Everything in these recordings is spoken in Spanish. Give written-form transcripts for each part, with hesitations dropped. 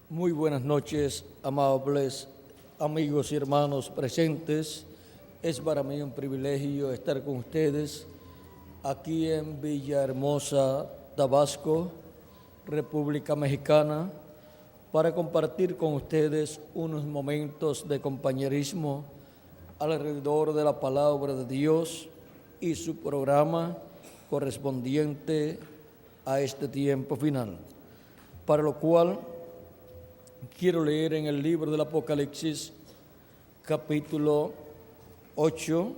Muy buenas noches, amables amigos y hermanos presentes. Es para mí un privilegio estar con ustedes aquí en Villahermosa, Tabasco, República Mexicana, para compartir con ustedes unos momentos de compañerismo alrededor de la palabra de Dios y su programa correspondiente a este tiempo final, para lo cual quiero leer en el libro del Apocalipsis, capítulo 8,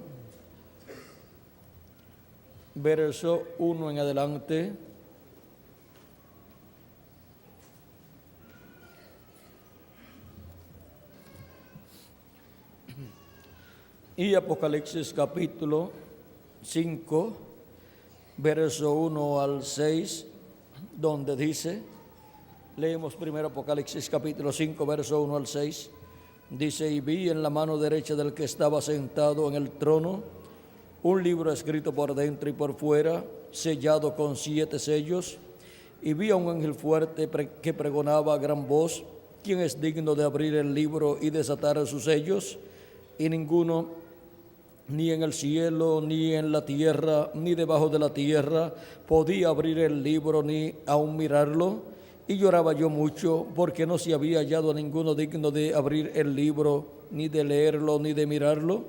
verso 1 en adelante. Y Apocalipsis capítulo 5, verso 1 al 6, donde dice, leemos primero Apocalipsis capítulo 5, verso 1 al 6, dice, y vi en la mano derecha del que estaba sentado en el trono un libro escrito por dentro y por fuera, sellado con 7 sellos, y vi a un ángel fuerte que pregonaba a gran voz, ¿quién es digno de abrir el libro y desatar sus sellos? Y ninguno, ni en el cielo, ni en la tierra, ni debajo de la tierra, podía abrir el libro ni aun mirarlo. Y lloraba yo mucho, porque no se había hallado a ninguno digno de abrir el libro, ni de leerlo, ni de mirarlo.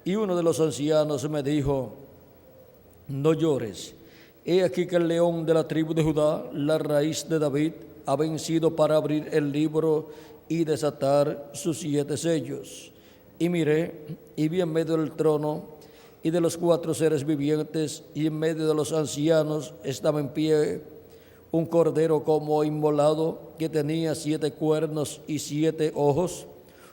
Y uno de los ancianos me dijo, no llores. He aquí que el león de la tribu de Judá, la raíz de David, ha vencido para abrir el libro y desatar sus 7 sellos. Y miré, y vi en medio del trono y de los 4 seres vivientes, y en medio de los ancianos estaba en pie un cordero como inmolado, que tenía 7 cuernos y 7 ojos,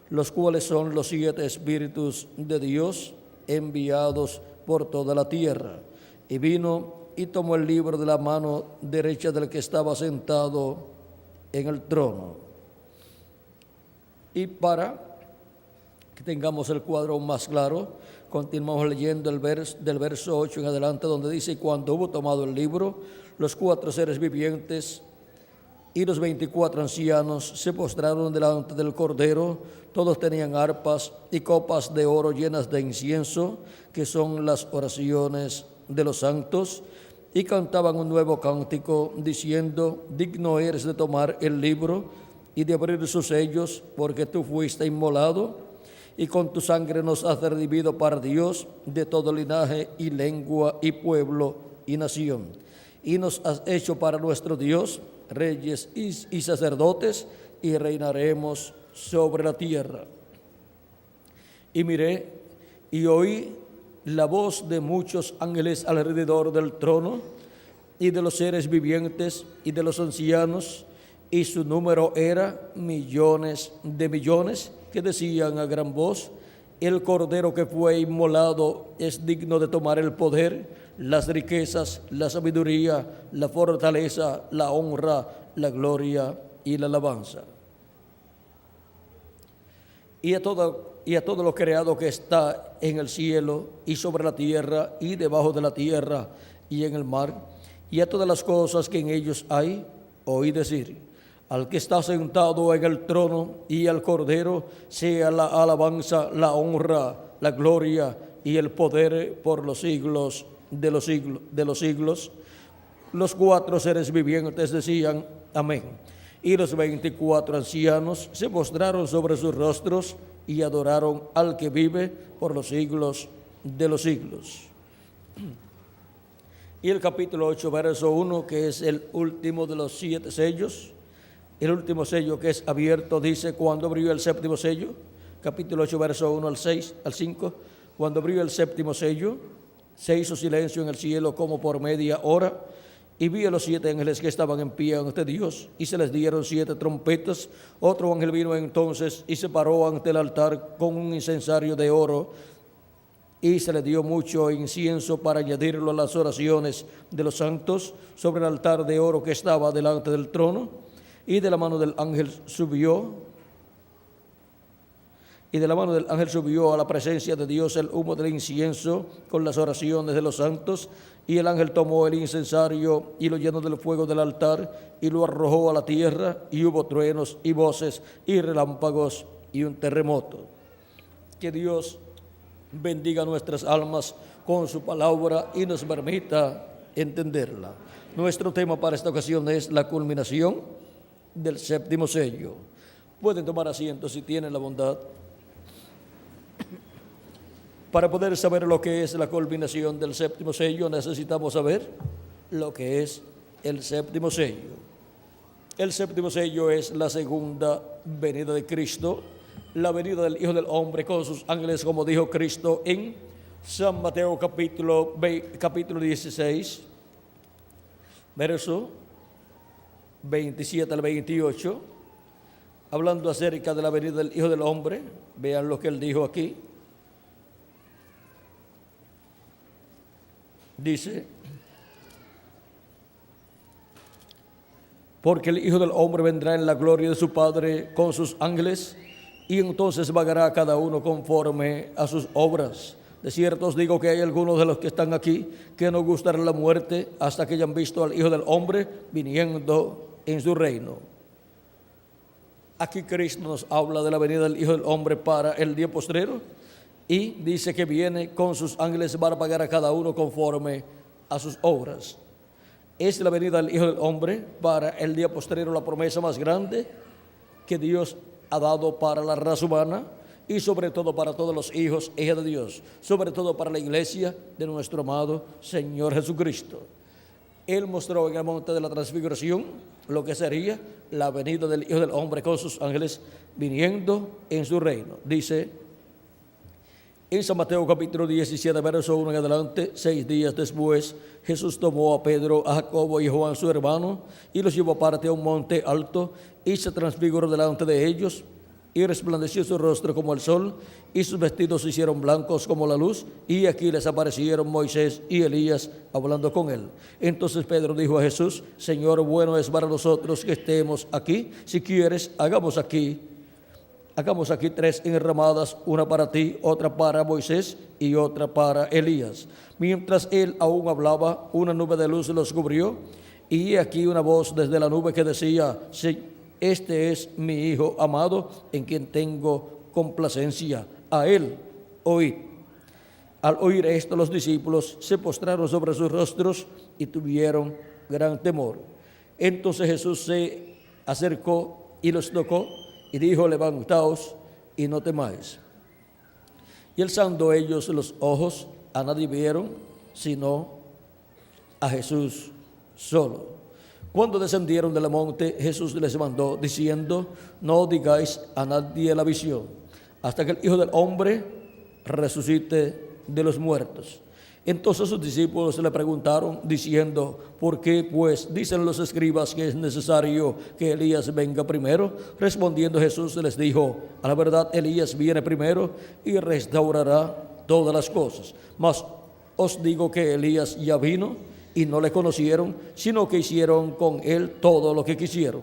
los cuales son los 7 espíritus de Dios enviados por toda la tierra. Y vino y tomó el libro de la mano derecha del que estaba sentado en el trono. Y para que tengamos el cuadro más claro, continuamos leyendo del verso 8 en adelante, donde dice, cuando hubo tomado el libro, los 4 seres vivientes y los 24 ancianos se postraron delante del Cordero. Todos tenían arpas y copas de oro llenas de incienso, que son las oraciones de los santos, y cantaban un nuevo cántico, diciendo, digno eres de tomar el libro y de abrir sus sellos, porque tú fuiste inmolado, y con tu sangre nos has redimido para Dios de todo linaje y lengua y pueblo y nación. Y nos has hecho para nuestro Dios reyes y sacerdotes, y reinaremos sobre la tierra. Y miré y oí la voz de muchos ángeles alrededor del trono, y de los seres vivientes y de los ancianos, y su número era millones de millones, que decían a gran voz, el Cordero que fue inmolado es digno de tomar el poder, las riquezas, la sabiduría, la fortaleza, la honra, la gloria y la alabanza. Y a todo lo creado que está en el cielo y sobre la tierra y debajo de la tierra y en el mar, y a todas las cosas que en ellos hay, oí decir, al que está sentado en el trono y al Cordero sea la alabanza, la honra, la gloria y el poder por los siglos de los siglos. Los 4 seres vivientes decían, amén. Y los 24 ancianos se postraron sobre sus rostros y adoraron al que vive por los siglos de los siglos. Y el capítulo 8, verso 1, que es el último de los 7 sellos, el último sello que es abierto, dice, cuando abrió el séptimo sello, capítulo 8, verso 1 al 5, cuando abrió el séptimo sello, se hizo silencio en el cielo como por media hora, y vi a los 7 ángeles que estaban en pie ante Dios, y se les dieron 7 trompetas. Otro ángel vino entonces y se paró ante el altar con un incensario de oro, y se le dio mucho incienso para añadirlo a las oraciones de los santos sobre el altar de oro que estaba delante del trono. Y de la mano del ángel subió Y de la mano del ángel subió a la presencia de Dios el humo del incienso con las oraciones de los santos. Y el ángel tomó el incensario y lo llenó del fuego del altar y lo arrojó a la tierra, y hubo truenos y voces y relámpagos y un terremoto. Que Dios bendiga nuestras almas con su palabra y nos permita entenderla. Nuestro tema para esta ocasión es la culminación del séptimo sello. Pueden tomar asiento si tienen la bondad. Para poder saber lo que es la culminación del séptimo sello, necesitamos saber lo que es el séptimo sello. El séptimo sello es la segunda venida de Cristo, la venida del Hijo del Hombre con sus ángeles, como dijo Cristo en San Mateo capítulo 16, verso 27 al 28, hablando acerca de la venida del Hijo del Hombre. Vean lo que él dijo aquí. Dice: porque el Hijo del Hombre vendrá en la gloria de su Padre con sus ángeles, y entonces vagará a cada uno conforme a sus obras. De cierto os digo que hay algunos de los que están aquí que no gustarán la muerte hasta que hayan visto al Hijo del Hombre viniendo en su reino. Aquí Cristo nos habla de la venida del Hijo del Hombre para el día postrero, y dice que viene con sus ángeles para pagar a cada uno conforme a sus obras. Es la venida del Hijo del Hombre para el día postrero la promesa más grande que Dios ha dado para la raza humana, y sobre todo para todos los hijos e hijas de Dios, sobre todo para la iglesia de nuestro amado Señor Jesucristo. Él mostró en el monte de la transfiguración lo que sería la venida del Hijo del Hombre con sus ángeles viniendo en su reino. Dice en San Mateo capítulo 17, verso 1 en adelante: 6 días después, Jesús tomó a Pedro, a Jacobo y a Juan su hermano, y los llevó aparte a un monte alto, y se transfiguró delante de ellos, y resplandeció su rostro como el sol, y sus vestidos se hicieron blancos como la luz, y aquí les aparecieron Moisés y Elías hablando con él. Entonces Pedro dijo a Jesús: Señor, bueno es para nosotros que estemos aquí. Si quieres, hagamos aquí 3 enramadas, una para ti, otra para Moisés y otra para Elías. Mientras él aún hablaba, una nube de luz los cubrió, y aquí una voz desde la nube que decía: este es mi Hijo amado, en quien tengo complacencia, a él oíd. Al oír esto, los discípulos se postraron sobre sus rostros y tuvieron gran temor. Entonces Jesús se acercó y los tocó y dijo: levantaos y no temáis. Y alzando ellos los ojos, a nadie vieron sino a Jesús solo. Cuando descendieron del monte, Jesús les mandó diciendo: no digáis a nadie la visión, hasta que el Hijo del Hombre resucite de los muertos. Entonces sus discípulos le preguntaron diciendo: ¿por qué pues dicen los escribas que es necesario que Elías venga primero? Respondiendo Jesús les dijo: a la verdad, Elías viene primero y restaurará todas las cosas. Mas os digo que Elías ya vino y no le conocieron, sino que hicieron con él todo lo que quisieron.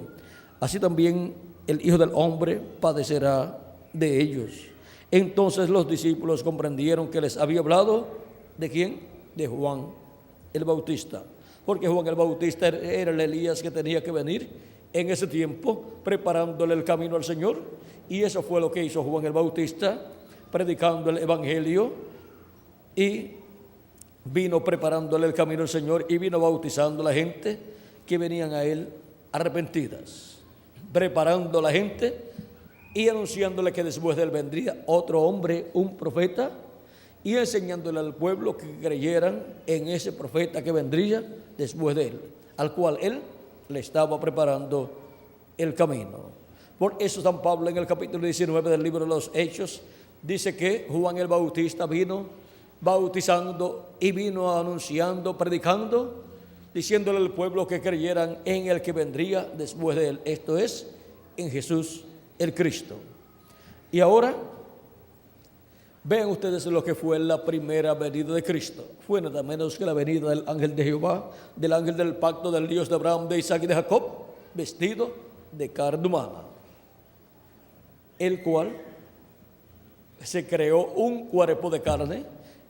Así también el Hijo del Hombre padecerá de ellos. Entonces los discípulos comprendieron que les había hablado ¿de quién? De Juan el Bautista, porque Juan el Bautista era el Elías que tenía que venir en ese tiempo, preparándole el camino al Señor. Y eso fue lo que hizo Juan el Bautista, predicando el Evangelio, y vino preparándole el camino al Señor, y vino bautizando a la gente que venían a él arrepentidas, preparando a la gente y anunciándole que después de él vendría otro hombre, un profeta, y enseñándole al pueblo que creyeran en ese profeta que vendría después de él, al cual él le estaba preparando el camino. Por eso San Pablo en el capítulo 19 del libro de los Hechos dice que Juan el Bautista vino bautizando y vino anunciando, predicando, diciéndole al pueblo que creyeran en el que vendría después de él, esto es, en Jesús el Cristo. Y ahora vean ustedes lo que fue la primera venida de Cristo. Fue nada menos que la venida del ángel de Jehová, del ángel del pacto del Dios de Abraham, de Isaac y de Jacob, vestido de carne humana, el cual se creó un cuerpo de carne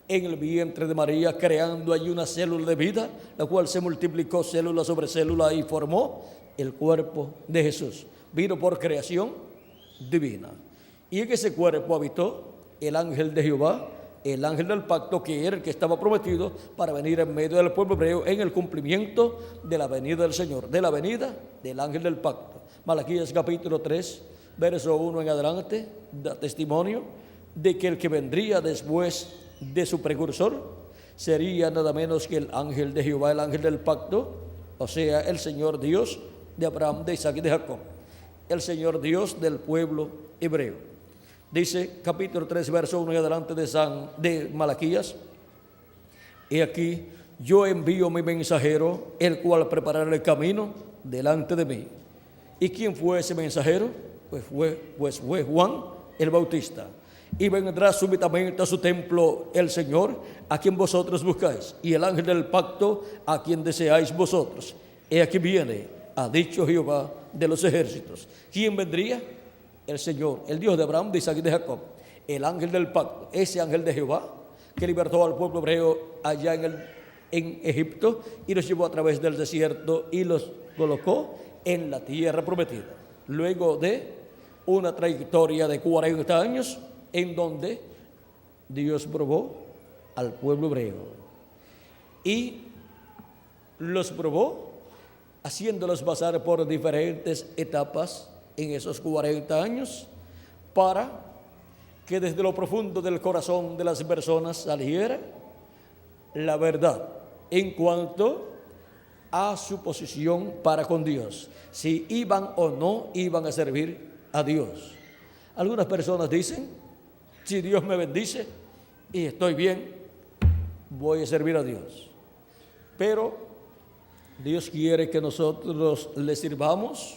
en el vientre de María, creando allí una célula de vida, la cual se multiplicó célula sobre célula y formó el cuerpo de Jesús. Vino por creación divina. Y en ese cuerpo habitó el ángel de Jehová, el ángel del pacto, que era el que estaba prometido para venir en medio del pueblo hebreo en el cumplimiento de la venida del Señor, de la venida del ángel del pacto. Malaquías capítulo 3, verso 1 en adelante, da testimonio de que el que vendría después de su precursor sería nada menos que el ángel de Jehová, el ángel del pacto, o sea, el Señor Dios de Abraham, de Isaac y de Jacob, el Señor Dios del pueblo hebreo. Dice capítulo 3, verso 1 y adelante de Malaquías: he aquí, yo envío mi mensajero, el cual preparará el camino delante de mí. ¿Y quién fue ese mensajero? Pues fue Juan el Bautista. Y vendrá súbitamente a su templo el Señor, a quien vosotros buscáis, y el ángel del pacto, a quien deseáis vosotros. He aquí viene, ha dicho Jehová de los ejércitos. ¿Quién vendría? El Señor, el Dios de Abraham, de Isaac y de Jacob, el ángel del pacto, ese ángel de Jehová que libertó al pueblo hebreo allá en Egipto y los llevó a través del desierto y los colocó en la tierra prometida. Luego de una trayectoria de 40 años en donde Dios probó al pueblo hebreo y los probó haciéndolos pasar por diferentes etapas en esos 40 años, para que desde lo profundo del corazón de las personas saliera la verdad en cuanto a su posición para con Dios, si iban o no iban a servir a Dios. Algunas personas dicen: si Dios me bendice y estoy bien, voy a servir a Dios. Pero Dios quiere que nosotros le sirvamos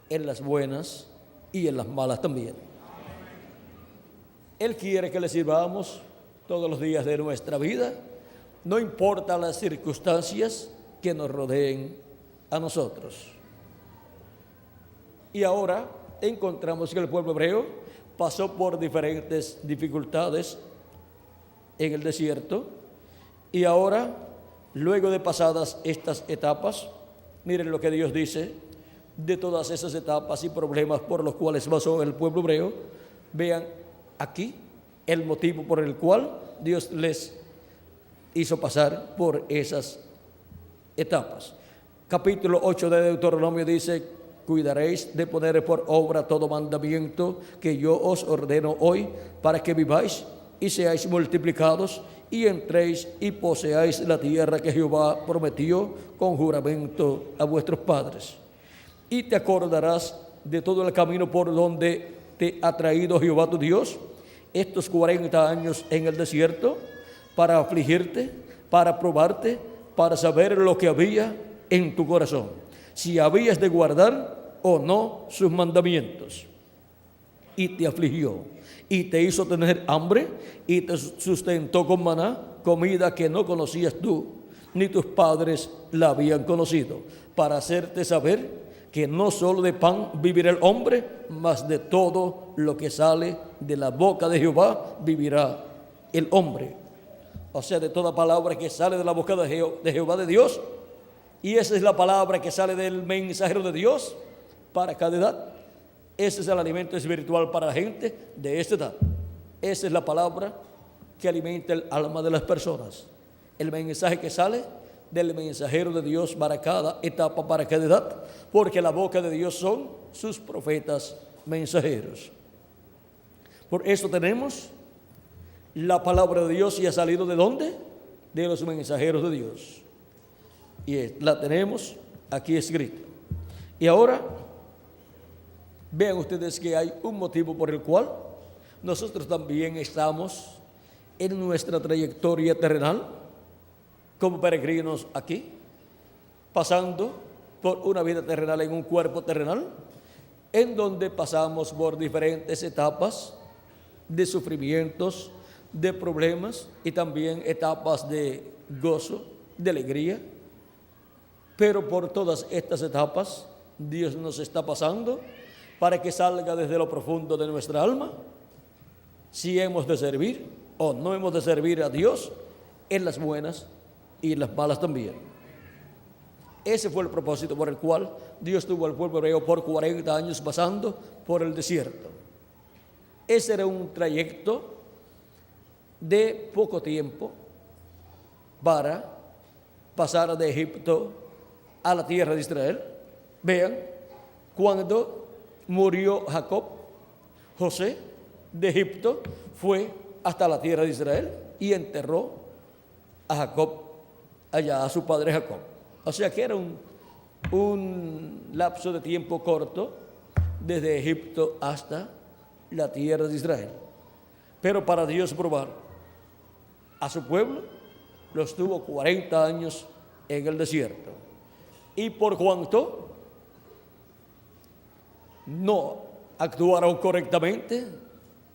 en las buenas y en las malas también. Él quiere que le sirvamos todos los días de nuestra vida, no importa las circunstancias que nos rodeen a nosotros. Y ahora encontramos que el pueblo hebreo pasó por diferentes dificultades en el desierto, y ahora, luego de pasadas estas etapas, miren lo que Dios dice de todas esas etapas y problemas por los cuales pasó el pueblo hebreo. Vean aquí el motivo por el cual Dios les hizo pasar por esas etapas. Capítulo 8 de Deuteronomio dice: cuidaréis de poner por obra todo mandamiento que yo os ordeno hoy, para que viváis y seáis multiplicados, y entréis y poseáis la tierra que Jehová prometió con juramento a vuestros padres. Y te acordarás de todo el camino por donde te ha traído Jehová tu Dios estos 40 años en el desierto, para afligirte, para probarte, para saber lo que había en tu corazón, si habías de guardar o no sus mandamientos. Y te afligió, y te hizo tener hambre, y te sustentó con maná, comida que no conocías tú, ni tus padres la habían conocido, para hacerte saber que no solo de pan vivirá el hombre, mas de todo lo que sale de la boca de Jehová vivirá el hombre. O sea, de toda palabra que sale de la boca de Jehová, de Dios. Y esa es la palabra que sale del mensajero de Dios para cada edad. Ese es el alimento espiritual para la gente de esta edad. Esa es la palabra que alimenta el alma de las personas. El mensaje que sale del mensajero de Dios para cada etapa, para cada edad, porque la boca de Dios son sus profetas mensajeros. Por eso tenemos la palabra de Dios, y ha salido ¿de dónde? De los mensajeros de Dios. Y la tenemos aquí escrita. Y ahora vean ustedes que hay un motivo por el cual nosotros también estamos en nuestra trayectoria terrenal como peregrinos aquí, pasando por una vida terrenal en un cuerpo terrenal, en donde pasamos por diferentes etapas de sufrimientos, de problemas y también etapas de gozo, de alegría. Pero por todas estas etapas Dios nos está pasando para que salga desde lo profundo de nuestra alma si hemos de servir o no hemos de servir a Dios en las buenas y en las malas también. Ese fue el propósito por el cual Dios tuvo al pueblo hebreo por 40 años pasando por el desierto. Ese era un trayecto de poco tiempo para pasar de Egipto a la tierra de Israel. Vean, cuando murió Jacob, José de Egipto fue hasta la tierra de Israel y enterró a Jacob allá, a su padre Jacob. O sea que era un lapso de tiempo corto desde Egipto hasta la tierra de Israel. Pero para Dios probar a su pueblo, los tuvo 40 años en el desierto. Y por cuanto no actuaron correctamente,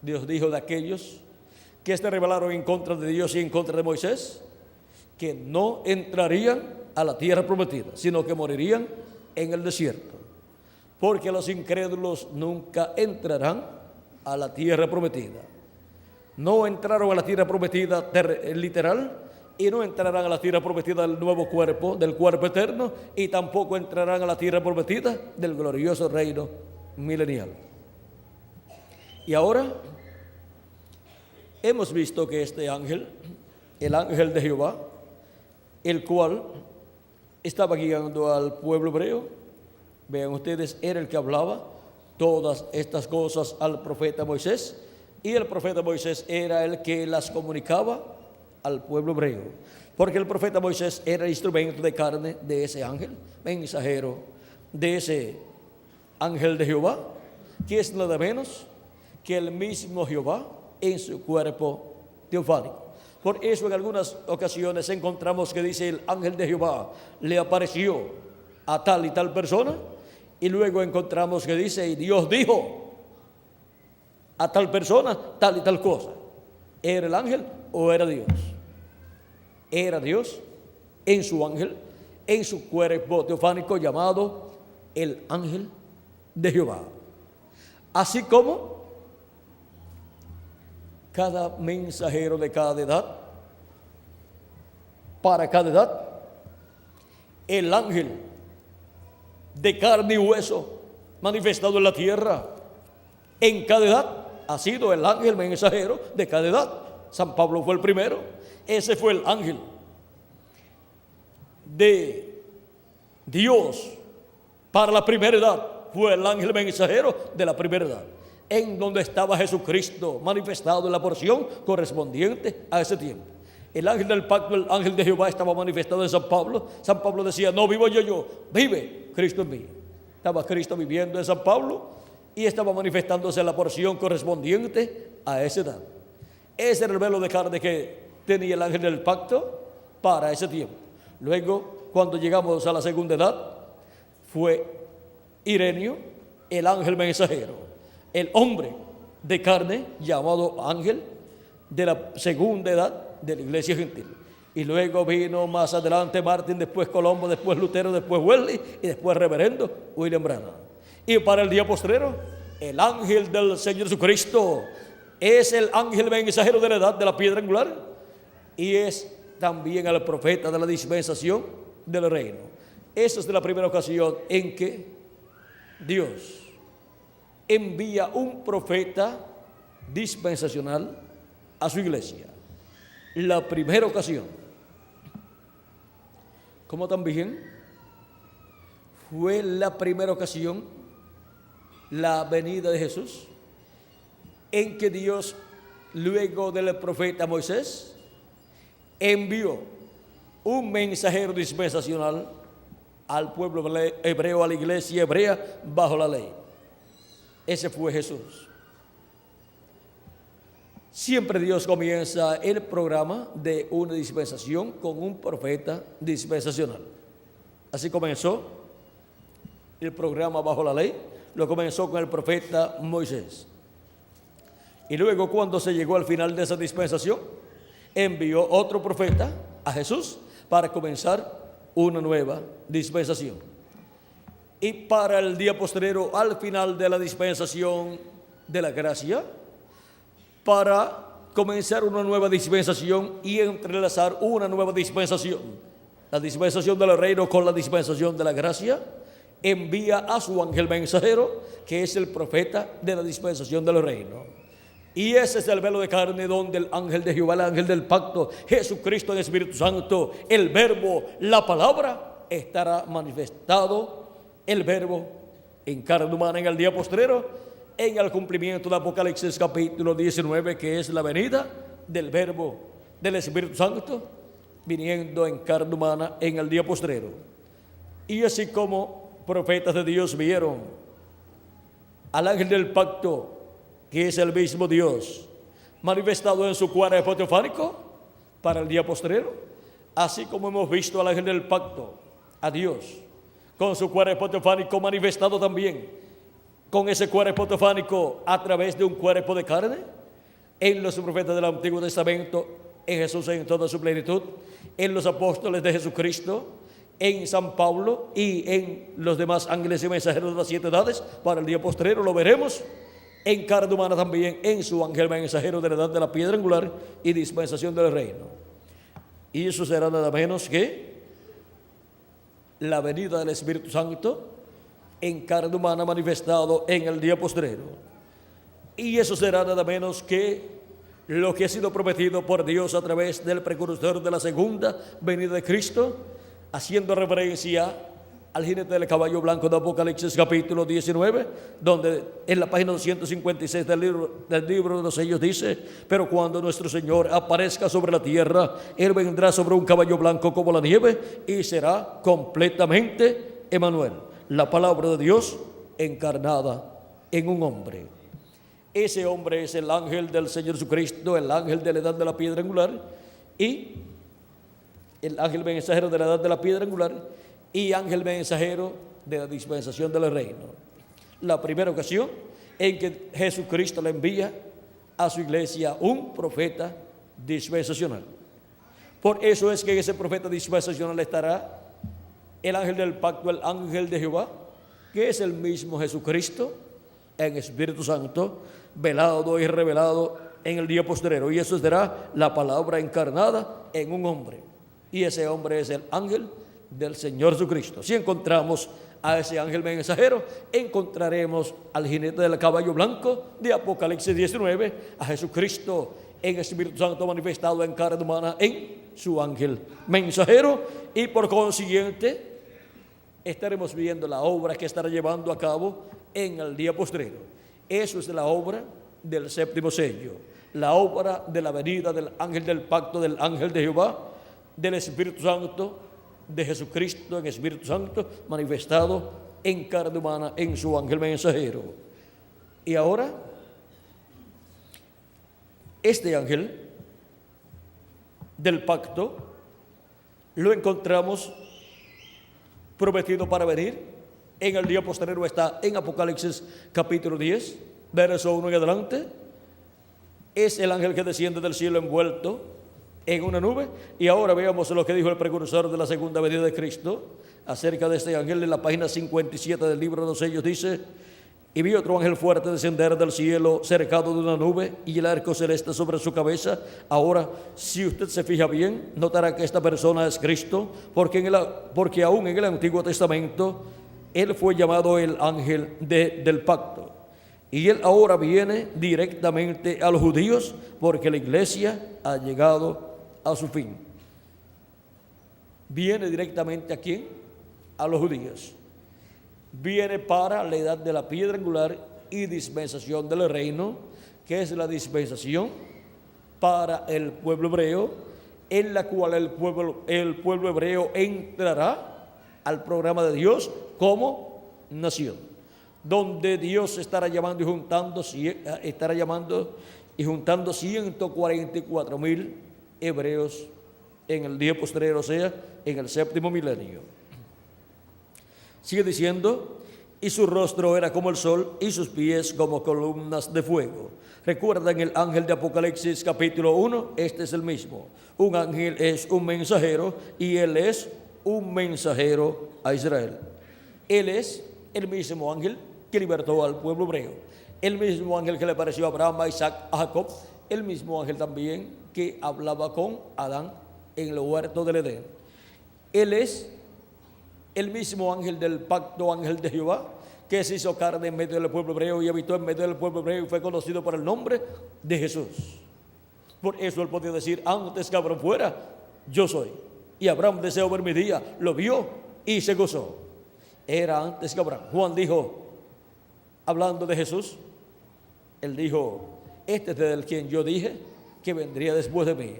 Dios dijo de aquellos que se rebelaron en contra de Dios y en contra de Moisés, que no entrarían a la tierra prometida, sino que morirían en el desierto. Porque los incrédulos nunca entrarán a la tierra prometida. No entraron a la tierra prometida literal, y no entrarán a la tierra prometida del nuevo cuerpo, del cuerpo eterno, y tampoco entrarán a la tierra prometida del glorioso reino milenial. Y ahora hemos visto que este ángel, el ángel de Jehová, el cual estaba guiando al pueblo hebreo, vean ustedes, era el que hablaba todas estas cosas al profeta Moisés, y el profeta Moisés era el que las comunicaba al pueblo hebreo, porque el profeta Moisés era el instrumento de carne de ese ángel, mensajero de ese ángel de Jehová, que es nada menos que el mismo Jehová en su cuerpo teofánico. Por eso en algunas ocasiones encontramos que dice el ángel de Jehová le apareció a tal y tal persona, y luego encontramos que dice y Dios dijo a tal persona tal y tal cosa. ¿Era el ángel o era Dios? Era Dios en su ángel, en su cuerpo teofánico llamado el ángel de Jehová. Así como cada mensajero de cada edad, para cada edad, el ángel de carne y hueso manifestado en la tierra, en cada edad ha sido el ángel mensajero de cada edad. San Pablo fue el primero, ese fue el ángel de Dios para la primera edad, fue el ángel mensajero de la primera edad, en donde estaba Jesucristo manifestado en la porción correspondiente a ese tiempo. El ángel del pacto, el ángel de Jehová, estaba manifestado en San Pablo. San Pablo decía, no vivo yo, vive Cristo en mí. Estaba Cristo viviendo en San Pablo y estaba manifestándose en la porción correspondiente a esa edad. Ese era el velo de carne que tenía el ángel del pacto para ese tiempo. Luego, cuando llegamos a la segunda edad, fue Ireneo, el ángel mensajero, el hombre de carne llamado ángel de la segunda edad de la iglesia gentil. Y luego vino más adelante Martín, después Colombo, después Lutero, después Wesley y después reverendo William Branham. Y para el día postrero, el ángel del Señor Jesucristo es el ángel mensajero de la edad de la piedra angular y es también el profeta de la dispensación del reino. Esa es de la primera ocasión en que Dios envía un profeta dispensacional a su iglesia. La primera ocasión, como también fue la primera ocasión, la venida de Jesús, en que Dios, luego del profeta Moisés, envió un mensajero dispensacional al pueblo hebreo, a la iglesia hebrea bajo la ley. Ese fue Jesús. Siempre Dios comienza el programa de una dispensación con un profeta dispensacional. Así comenzó el programa bajo la ley, lo comenzó con el profeta Moisés. Y luego, cuando se llegó al final de esa dispensación, envió otro profeta, a Jesús, para comenzar una nueva dispensación. Y para el día postrero, al final de la dispensación de la gracia, para comenzar una nueva dispensación y entrelazar una nueva dispensación, la dispensación del reino con la dispensación de la gracia. Envía a su ángel mensajero, que es el profeta de la dispensación del reino. Y ese es el velo de carne donde el ángel de Jehová, el ángel del pacto, Jesucristo en Espíritu Santo, el verbo, la palabra, estará manifestado, el verbo en carne humana en el día postrero, en el cumplimiento de Apocalipsis capítulo 19, que es la venida del verbo del Espíritu Santo, viniendo en carne humana en el día postrero. Y así como profetas de Dios vieron al ángel del pacto, que es el mismo Dios, manifestado en su cuerpo teofánico para el día postrero, así como hemos visto al ángel del pacto, a Dios, con su cuerpo teofánico manifestado también, con ese cuerpo teofánico a través de un cuerpo de carne, en los profetas del Antiguo Testamento, en Jesús en toda su plenitud, en los apóstoles de Jesucristo, en San Pablo y en los demás ángeles y mensajeros de las 7 edades. Para el día postrero lo veremos en carne humana también, en su ángel mensajero de la edad de la piedra angular y dispensación del reino. Y eso será nada menos que la venida del Espíritu Santo en carne humana manifestado en el día postrero. Y eso será nada menos que lo que ha sido prometido por Dios a través del precursor de la segunda venida de Cristo, haciendo referencia al jinete del caballo blanco de Apocalipsis capítulo 19, donde en la página 256 del libro de los sellos dice: pero cuando nuestro Señor aparezca sobre la tierra, Él vendrá sobre un caballo blanco como la nieve y será completamente Emmanuel, la palabra de Dios encarnada en un hombre. Ese hombre es el ángel del Señor Jesucristo, el ángel de la edad de la piedra angular y el ángel mensajero de la edad de la piedra angular y ángel mensajero de la dispensación del reino. La primera ocasión en que Jesucristo le envía a su iglesia un profeta dispensacional. Por eso es que en ese profeta dispensacional estará el ángel del pacto, el ángel de Jehová, que es el mismo Jesucristo en Espíritu Santo, velado y revelado en el día postrero. Y eso será la palabra encarnada en un hombre. Y ese hombre es el ángel del Señor Jesucristo. Si encontramos a ese ángel mensajero, encontraremos al jinete del caballo blanco de Apocalipsis 19, a Jesucristo en Espíritu Santo manifestado en carne humana en su ángel mensajero, y por consiguiente estaremos viendo la obra que estará llevando a cabo en el día postrero. Eso es la obra del séptimo sello, la obra de la venida del ángel del pacto, del ángel de Jehová, del Espíritu Santo, de Jesucristo en Espíritu Santo manifestado en carne humana en su ángel mensajero. Y ahora este ángel del pacto lo encontramos prometido para venir en el día posterior. Está en Apocalipsis capítulo 10, verso 1 en adelante. Es el ángel que desciende del cielo envuelto en una nube. Y ahora veamos lo que dijo el precursor de la segunda venida de Cristo acerca de este ángel. En la página 57 del libro de los sellos dice: y vi otro ángel fuerte descender del cielo cercado de una nube y el arco celeste sobre su cabeza. Ahora, si usted se fija bien, notará que esta persona es Cristo, porque aún en el Antiguo Testamento Él fue llamado el ángel del pacto. Y Él ahora viene directamente a los judíos, porque la iglesia ha llegado a su fin. Viene directamente ¿a quién? A los judíos. Viene para la edad de la piedra angular y dispensación del reino, que es la dispensación para el pueblo hebreo, en la cual el pueblo hebreo entrará al programa de Dios como nación, donde Dios estará llamando y juntando 144,000 hebreos en el día posterior, o sea, en el séptimo milenio. Sigue diciendo: y su rostro era como el sol y sus pies como columnas de fuego. Recuerdan el ángel de Apocalipsis capítulo 1, este es el mismo. Un ángel es un mensajero y él es un mensajero a Israel. Él es el mismo ángel que libertó al pueblo hebreo, el mismo ángel que le apareció a Abraham, a Isaac, a Jacob el mismo ángel también que hablaba con Adán en el huerto del Edén. Él es el mismo ángel del pacto, ángel de Jehová, que se hizo carne en medio del pueblo hebreo y habitó en medio del pueblo hebreo y fue conocido por el nombre de Jesús. Por eso él podía decir: antes que Abraham fuera, yo soy. Y Abraham deseó ver mi día, lo vio y se gozó. Era antes que Abraham. Juan dijo, hablando de Jesús, él dijo: este es del quien yo dije que vendría después de mí.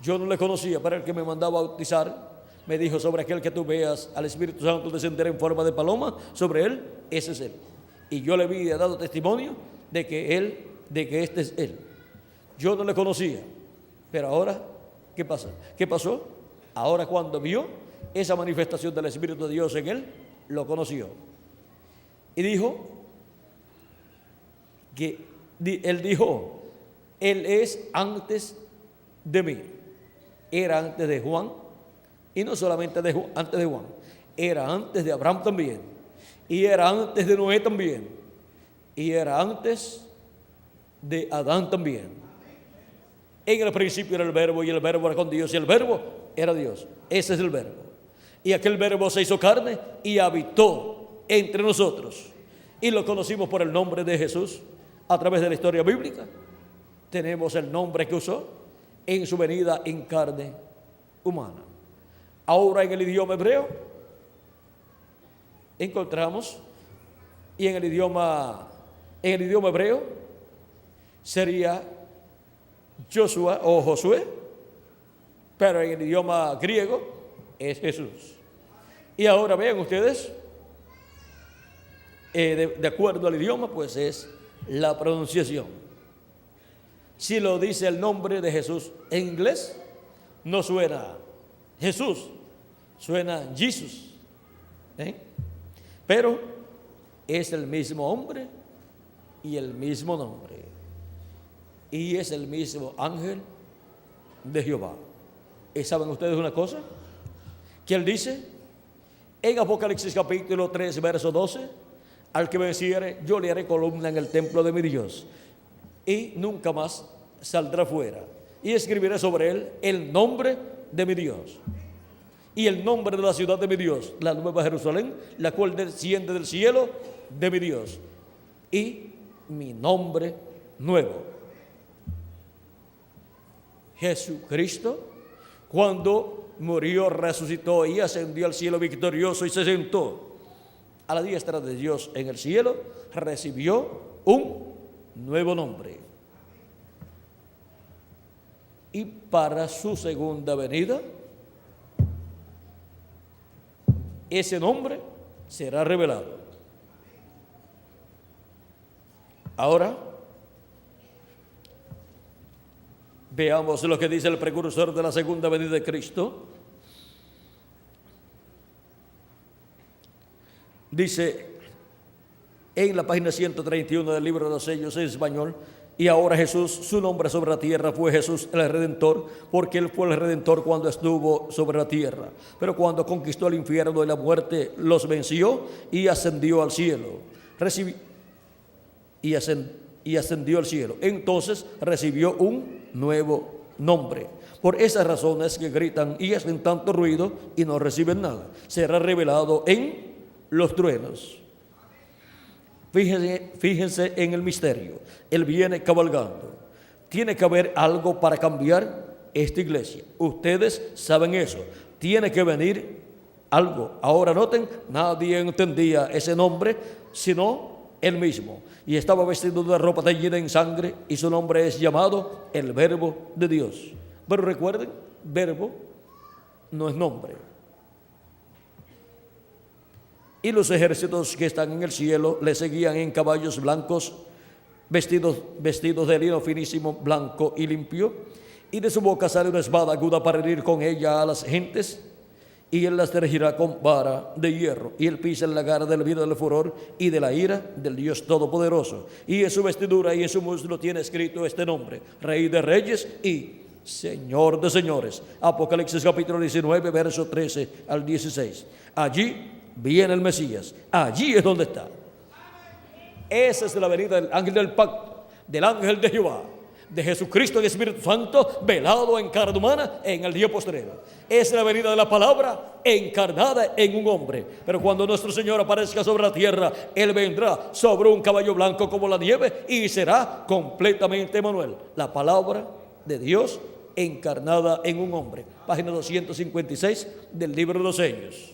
Yo no le conocía, pero el que me mandaba a bautizar me dijo: sobre aquel que tú veas al Espíritu Santo descender en forma de paloma sobre él, ese es él. Y yo le había dado testimonio de que este es él. Yo no le conocía, pero ahora, ¿qué pasa? ¿Qué pasó? Ahora, cuando vio esa manifestación del Espíritu de Dios en él, lo conoció. Y dijo que él dijo: él es antes de mí. Era antes de Juan, y no solamente antes de Juan, era antes de Abraham también, y era antes de Noé también, y era antes de Adán también. En el principio era el verbo, y el verbo era con Dios, y el verbo era Dios. Ese es el verbo. Y aquel verbo se hizo carne y habitó entre nosotros, y lo conocimos por el nombre de Jesús. A través de la historia bíblica tenemos el nombre que usó en su venida en carne humana. Ahora, en el idioma hebreo encontramos, y en el idioma hebreo sería Joshua o Josué, pero en el idioma griego es Jesús. Y ahora vean ustedes, de acuerdo al idioma, pues es la pronunciación. Si lo dice el nombre de Jesús en inglés, no suena Jesús, suena Jesus, pero es el mismo hombre y el mismo nombre, y es el mismo ángel de Jehová. ¿Y saben ustedes una cosa? Que él dice en Apocalipsis capítulo 3 verso 12: al que venciere, yo le haré columna en el templo de mi Dios, y nunca más saldrá fuera. Y escribiré sobre él el nombre de mi Dios y el nombre de la ciudad de mi Dios, la nueva Jerusalén, la cual desciende del cielo de mi Dios, y mi nombre nuevo. Jesucristo, cuando murió, resucitó y ascendió al cielo victorioso y se sentó a la diestra de Dios en el cielo, recibió un nuevo nombre. Y para su segunda venida, ese nombre será revelado. Ahora, veamos lo que dice el precursor de la segunda venida de Cristo. Dice en la página 131 del libro de los sellos en español: y ahora Jesús, su nombre sobre la tierra fue Jesús el Redentor, porque Él fue el Redentor cuando estuvo sobre la tierra. Pero cuando conquistó el infierno y la muerte, los venció y ascendió al cielo. Y ascendió al cielo. Entonces recibió un nuevo nombre. Por esas razones que gritan y hacen tanto ruido y no reciben nada. Será revelado en los truenos. Fíjense en el misterio. Él viene cabalgando. Tiene que haber algo para cambiar esta iglesia. Ustedes saben eso. Tiene que venir algo. Ahora noten, nadie entendía ese nombre sino él mismo. Y estaba vestido de ropa teñida en sangre, y su nombre es llamado el Verbo de Dios. Pero recuerden, verbo no es nombre. Y los ejércitos que están en el cielo le seguían en caballos blancos, vestidos de lino finísimo, blanco y limpio. Y de su boca sale una espada aguda para herir con ella a las gentes. Y él las dirigirá con vara de hierro. Y él pisa el lagar del vino del furor y de la ira del Dios Todopoderoso. Y en su vestidura y en su muslo tiene escrito este nombre: Rey de Reyes y Señor de Señores. Apocalipsis capítulo 19, verso 13 al 16. Allí viene el Mesías. Allí es donde está. Esa es la venida del ángel del pacto, del ángel de Jehová. de Jesucristo en Espíritu Santo, velado en carne humana en el día postrero. Es la venida de la palabra encarnada en un hombre. Pero cuando nuestro Señor aparezca sobre la tierra, Él vendrá sobre un caballo blanco como la nieve y será completamente Emmanuel, la palabra de Dios encarnada en un hombre. Página 256 del libro de los sellos.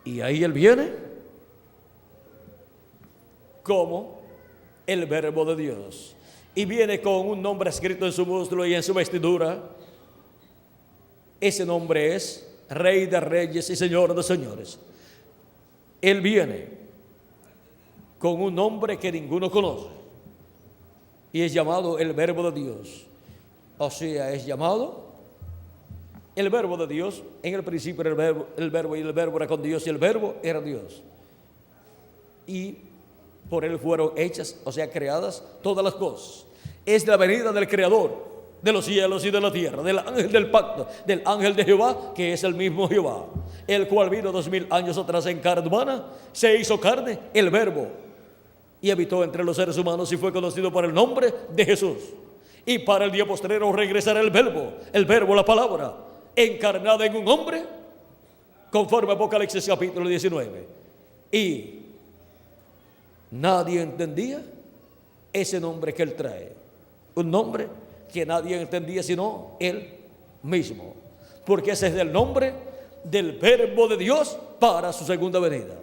Y ahí Él viene como el Verbo de Dios. Y viene con un nombre escrito en su muslo y en su vestidura. Ese nombre es Rey de Reyes y Señor de Señores. Él viene con un nombre que ninguno conoce. Y es llamado el Verbo de Dios. O sea, es llamado el Verbo de Dios. En el principio era el verbo y el Verbo era con Dios y el Verbo era Dios. Y por Él fueron hechas, o sea, creadas todas las cosas. Es la venida del Creador de los cielos y de la tierra, del ángel del pacto, del ángel de Jehová, que es el mismo Jehová, el cual vino 2000 años atrás en carne humana, se hizo carne, el Verbo, y habitó entre los seres humanos y fue conocido por el nombre de Jesús. Y para el día postrero regresará el Verbo, la palabra, encarnada en un hombre, conforme a Apocalipsis capítulo 19. Y nadie entendía ese nombre que Él trae, un nombre que nadie entendía sino Él mismo, porque ese es el nombre del Verbo de Dios para su segunda venida.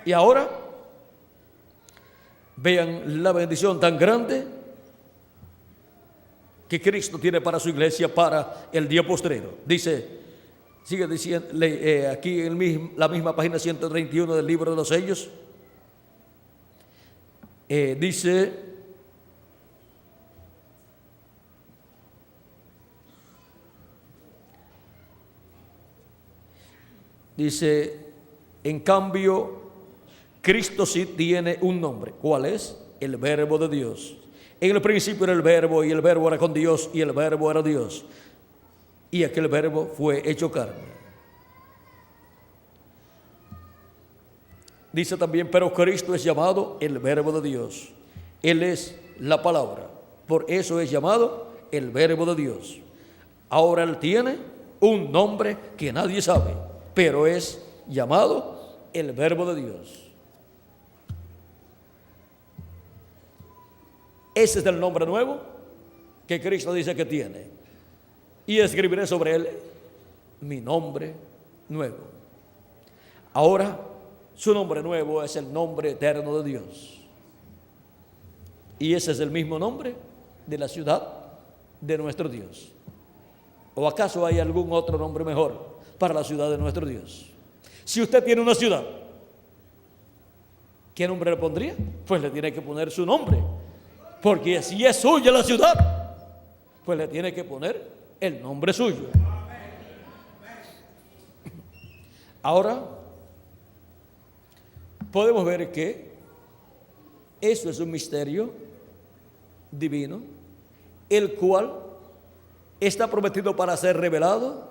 Y ahora vean la bendición tan grande que Cristo tiene para su iglesia para el día postrero. Dice, sigue diciendo aquí en la misma página 131 del libro de los sellos, dice: en cambio, Cristo sí tiene un nombre. ¿Cuál es? El Verbo de Dios. En el principio era el Verbo, y el Verbo era con Dios, y el Verbo era Dios. Y aquel Verbo fue hecho carne. Dice también, pero Cristo es llamado el Verbo de Dios. Él es la palabra. Por eso es llamado el Verbo de Dios. Ahora Él tiene un nombre que nadie sabe, pero es llamado el Verbo de Dios. Ese es el nombre nuevo que Cristo dice que tiene. Y escribiré sobre Él mi nombre nuevo. Ahora, su nombre nuevo es el nombre eterno de Dios. Y ese es el mismo nombre de la ciudad de nuestro Dios. ¿O acaso hay algún otro nombre mejor para la ciudad de nuestro Dios? Si usted tiene una ciudad, ¿qué nombre le pondría? Pues le tiene que poner su nombre, porque si es suya la ciudad, pues le tiene que poner el nombre suyo. Ahora podemos ver que eso es un misterio divino, el cual está prometido para ser revelado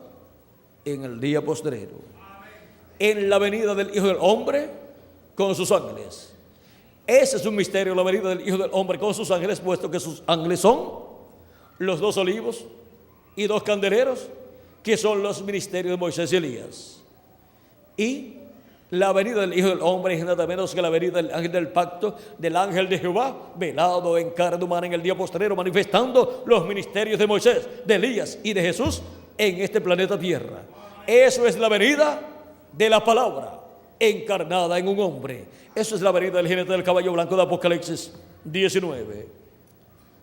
en el día postrero, en la venida del Hijo del Hombre con sus ángeles. Ese es un misterio, la venida del Hijo del Hombre con sus ángeles, puesto que sus ángeles son los 2 olivos y 2 candeleros, que son los ministerios de Moisés y Elías. Y la venida del Hijo del Hombre es nada menos que la venida del ángel del pacto, del ángel de Jehová, velado en carne humana en el día postrero, manifestando los ministerios de Moisés, de Elías y de Jesús en este planeta Tierra. Eso es la venida de la palabra encarnada en un hombre. Eso es la venida del jinete del caballo blanco de Apocalipsis 19.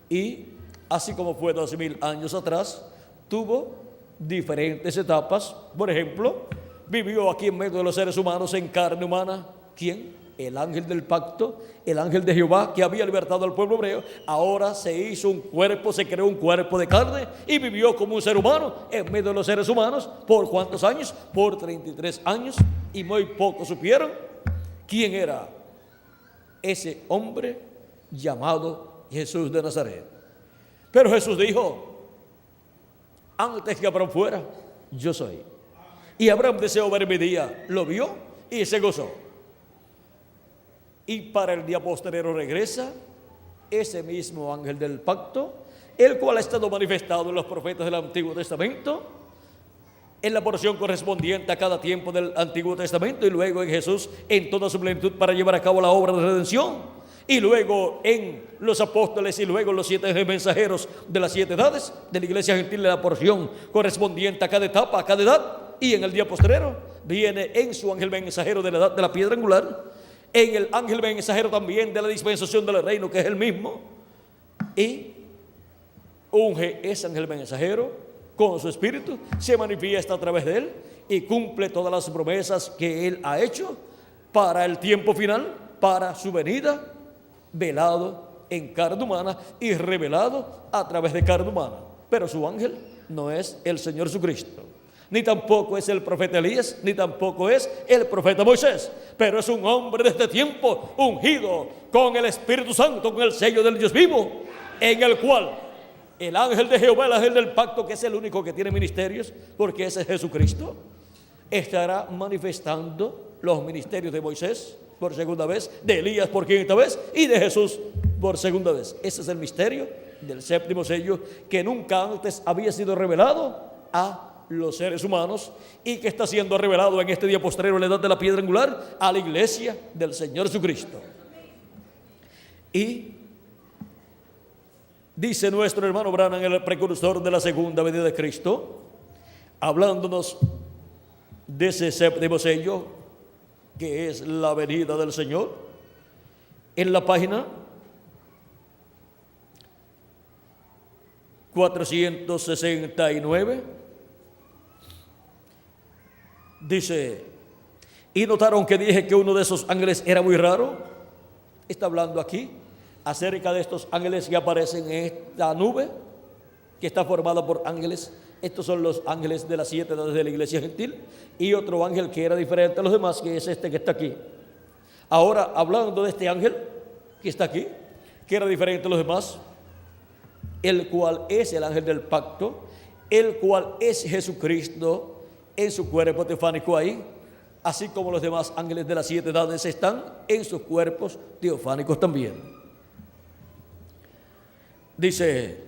Y así como fue 2000 años atrás, tuvo diferentes etapas. Por ejemplo, vivió aquí en medio de los seres humanos en carne humana. ¿Quién? El ángel del pacto, el ángel de Jehová, que había libertado al pueblo hebreo. Ahora se hizo un cuerpo, se creó un cuerpo de carne y vivió como un ser humano en medio de los seres humanos. ¿Por cuántos años? Por 33 años. Y muy pocos supieron quién era ese hombre llamado Jesús de Nazaret. Pero Jesús dijo: antes que Abraham fuera, yo soy. Y Abraham deseó ver mi día, lo vio y se gozó. Y para el día postrero regresa ese mismo ángel del pacto, el cual ha estado manifestado en los profetas del Antiguo Testamento, en la porción correspondiente a cada tiempo del Antiguo Testamento, y luego en Jesús en toda su plenitud para llevar a cabo la obra de redención, y luego en los apóstoles, y luego en los 7 mensajeros de las 7 edades de la iglesia gentil, en la porción correspondiente a cada etapa, a cada edad, y en el día postrero viene en su ángel mensajero de la edad de la piedra angular, en el ángel mensajero también de la dispensación del reino, que es el mismo, y unge ese ángel mensajero con su espíritu, se manifiesta a través de él y cumple todas las promesas que él ha hecho para el tiempo final, para su venida, velado en carne humana y revelado a través de carne humana. Pero su ángel no es el Señor Jesucristo, ni tampoco es el profeta Elías, ni tampoco es el profeta Moisés, pero es un hombre de este tiempo, ungido con el Espíritu Santo, con el sello del Dios vivo, en el cual el ángel de Jehová, el ángel del pacto, que es el único que tiene ministerios, porque ese es Jesucristo, estará manifestando los ministerios de Moisés por segunda vez, de Elías por quinta vez y de Jesús por segunda vez. Ese es el misterio del séptimo sello, que nunca antes había sido revelado a los seres humanos y que está siendo revelado en este día postrero, en la edad de la piedra angular, a la iglesia del Señor Jesucristo. Y dice nuestro hermano Branham, el precursor de la segunda venida de Cristo, hablándonos de ese séptimo sello, que es la venida del Señor, en la página 469, dice: y notaron que dije que uno de esos ángeles era muy raro. Está hablando aquí acerca de estos ángeles que aparecen en esta nube, que está formada por ángeles. Estos son los ángeles de las 7 edades de la iglesia gentil, y otro ángel que era diferente a los demás, que es este que está aquí. Ahora, hablando de este ángel que está aquí, que era diferente a los demás, el cual es el ángel del pacto, el cual es Jesucristo en su cuerpo teofánico ahí, así como los demás ángeles de las 7 edades están en sus cuerpos teofánicos también. Dice: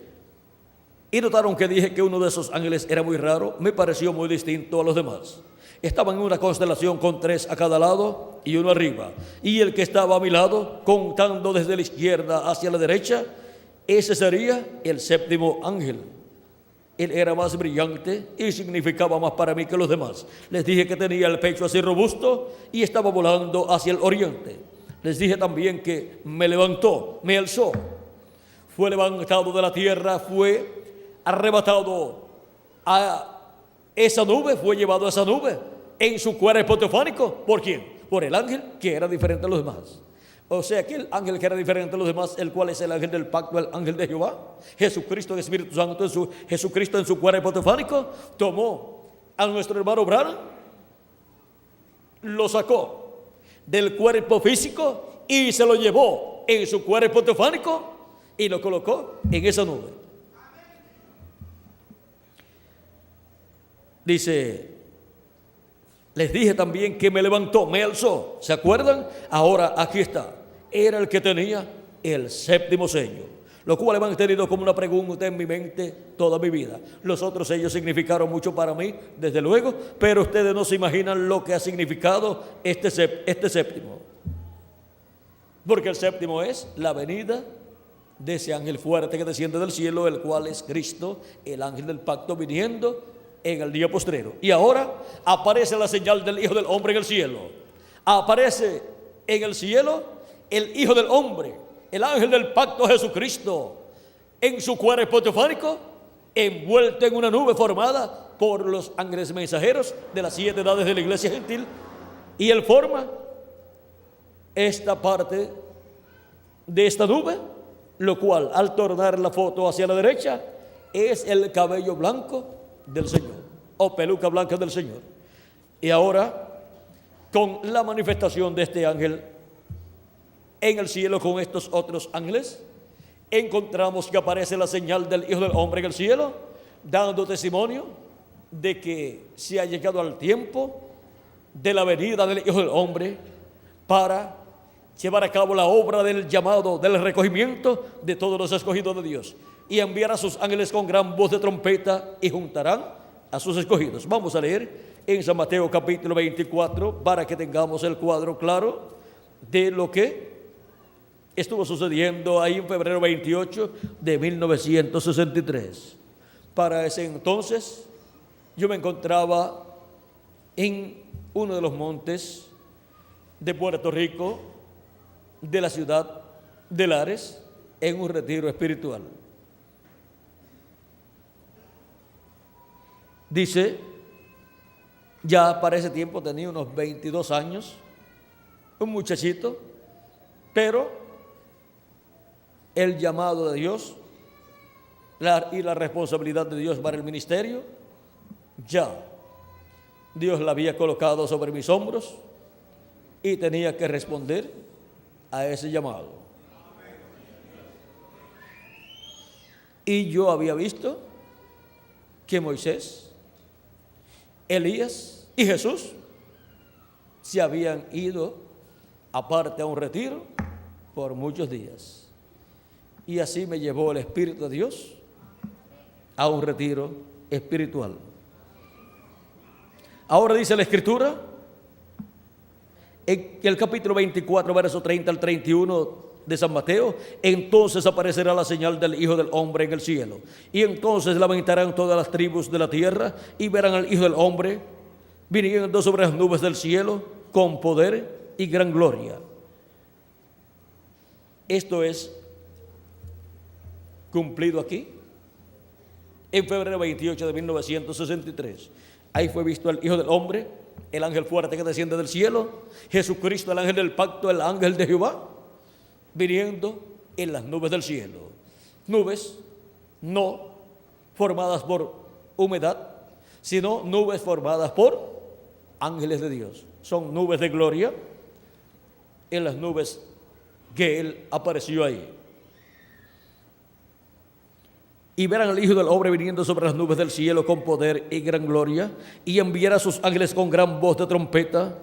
y notaron que dije que uno de esos ángeles era muy raro, me pareció muy distinto a los demás. Estaba en una constelación con 3 a cada lado y uno arriba, y el que estaba a mi lado, contando desde la izquierda hacia la derecha, ese sería el séptimo ángel. Él era más brillante y significaba más para mí que los demás. Les dije que tenía el pecho así robusto y estaba volando hacia el oriente. Les dije también que me levantó, me alzó, fue levantado de la tierra, fue arrebatado a esa nube, fue llevado a esa nube en su cuerpo teofánico. ¿Por quién? Por el ángel que era diferente a los demás. O sea que el ángel que era diferente a los demás, el cual es el ángel del pacto, el ángel de Jehová, Jesucristo, el Espíritu Santo, Jesucristo en su cuerpo teofánico, tomó a nuestro hermano Branham, lo sacó del cuerpo físico y se lo llevó en su cuerpo teofánico y lo colocó en esa nube. Dice: les dije también que me levantó, me alzó. ¿Se acuerdan? Ahora aquí está. Era el que tenía el séptimo sello, lo cual he mantenido como una pregunta en mi mente toda mi vida. Los otros sellos significaron mucho para mí, desde luego, pero ustedes no se imaginan lo que ha significado este séptimo. Porque el séptimo es la venida de ese ángel fuerte que desciende del cielo, el cual es Cristo, el ángel del pacto, viniendo en el día postrero. Y ahora aparece la señal del Hijo del Hombre en el cielo. Aparece en el cielo el Hijo del Hombre, el ángel del pacto, Jesucristo, en su cuerpo teofánico, envuelto en una nube formada por los ángeles mensajeros de las 7 edades de la iglesia gentil. Y él forma esta parte de esta nube, lo cual, al tornar la foto hacia la derecha, es el cabello blanco del Señor, o peluca blanca del Señor. Y ahora, con la manifestación de este ángel en el cielo con estos otros ángeles, encontramos que aparece la señal del Hijo del Hombre en el cielo, dando testimonio de que se ha llegado al tiempo de la venida del Hijo del Hombre para llevar a cabo la obra del llamado, del recogimiento de todos los escogidos de Dios, y enviar a sus ángeles con gran voz de trompeta y juntarán a sus escogidos. Vamos a leer en San Mateo capítulo 24 para que tengamos el cuadro claro de lo que estuvo sucediendo ahí en febrero 28 de 1963. Para ese entonces yo me encontraba en uno de los montes de Puerto Rico, de la ciudad de Lares, en un retiro espiritual. Dice, ya para ese tiempo tenía unos 22 años, un muchachito, pero el llamado de Dios y la responsabilidad de Dios para el ministerio, ya Dios la había colocado sobre mis hombros y tenía que responder a ese llamado. Y yo había visto que Moisés, Elías y Jesús se habían ido aparte a un retiro por muchos días. Y así me llevó el Espíritu de Dios a un retiro espiritual. Ahora dice la Escritura, en el capítulo 24, verso 30 al 31 de San Mateo: entonces aparecerá la señal del Hijo del Hombre en el cielo, y entonces lamentarán todas las tribus de la tierra, y verán al Hijo del Hombre viniendo sobre las nubes del cielo con poder y gran gloria. Esto es cumplido aquí en febrero 28 de 1963. Ahí fue visto el Hijo del Hombre, el ángel fuerte que desciende del cielo, Jesucristo, el ángel del pacto, el ángel de Jehová, viniendo en las nubes del cielo. Nubes no formadas por humedad, sino nubes formadas por ángeles de Dios. Son nubes de gloria en las nubes que Él apareció ahí. Y verán al Hijo del Hombre viniendo sobre las nubes del cielo con poder y gran gloria, y enviará a sus ángeles con gran voz de trompeta,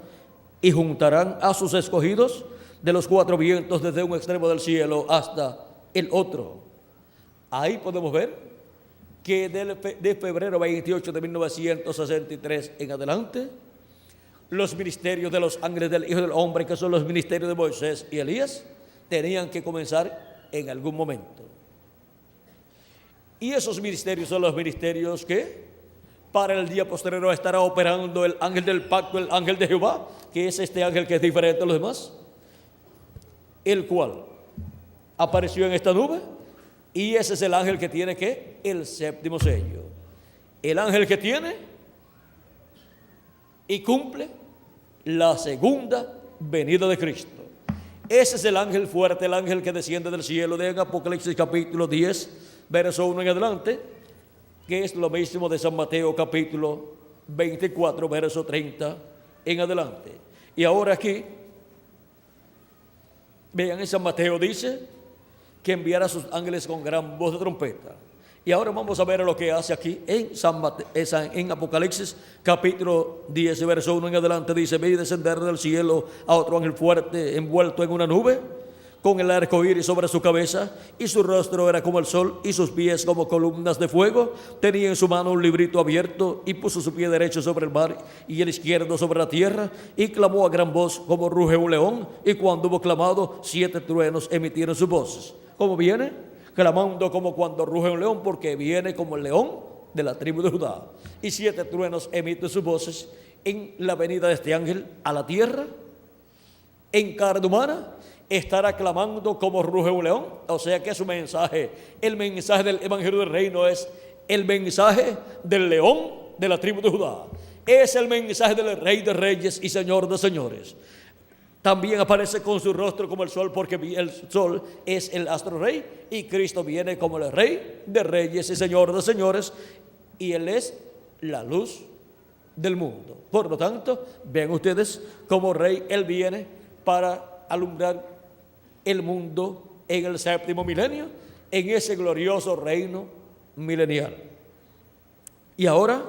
y juntarán a sus escogidos de los cuatro vientos, desde un extremo del cielo hasta el otro. Ahí podemos ver que de febrero 28 de 1963 en adelante, los ministerios de los ángeles del Hijo del Hombre, que son los ministerios de Moisés y Elías, tenían que comenzar en algún momento. Y esos ministerios son los ministerios que para el día posterior estará operando el ángel del pacto, el ángel de Jehová, que es este ángel que es diferente a los demás, el cual apareció en esta nube, y ese es el ángel que tiene que el séptimo sello. El ángel que tiene y cumple la segunda venida de Cristo. Ese es el ángel fuerte, el ángel que desciende del cielo, de Apocalipsis capítulo 10, verso 1 en adelante, que es lo mismo de San Mateo capítulo 24, verso 30 en adelante. Y ahora aquí, vean, en San Mateo dice que enviará a sus ángeles con gran voz de trompeta. Y ahora vamos a ver lo que hace aquí en Apocalipsis capítulo 10, verso 1 en adelante. Dice: vi descender del cielo a otro ángel fuerte, envuelto en una nube, con el arco iris sobre su cabeza, y su rostro era como el sol, y sus pies como columnas de fuego. Tenía en su mano un librito abierto, y puso su pie derecho sobre el mar y el izquierdo sobre la tierra, y clamó a gran voz como ruge un león. Y cuando hubo clamado, 7 truenos emitieron sus voces. ¿Cómo viene? Clamando como cuando ruge un león, porque viene como el león de la tribu de Judá. Y 7 truenos emiten sus voces en la venida de este ángel a la tierra. En carne humana estará clamando como ruge un león. O sea que su mensaje, el mensaje del evangelio del reino, es el mensaje del león de la tribu de Judá. Es el mensaje del rey de reyes y señor de señores. También aparece con su rostro como el sol, porque el sol es el astro rey, y Cristo viene como el rey de reyes y señor de señores, y Él es la luz del mundo. Por lo tanto, vean ustedes, como rey Él viene para alumbrar el mundo en el séptimo milenio, en ese glorioso reino milenial. Y ahora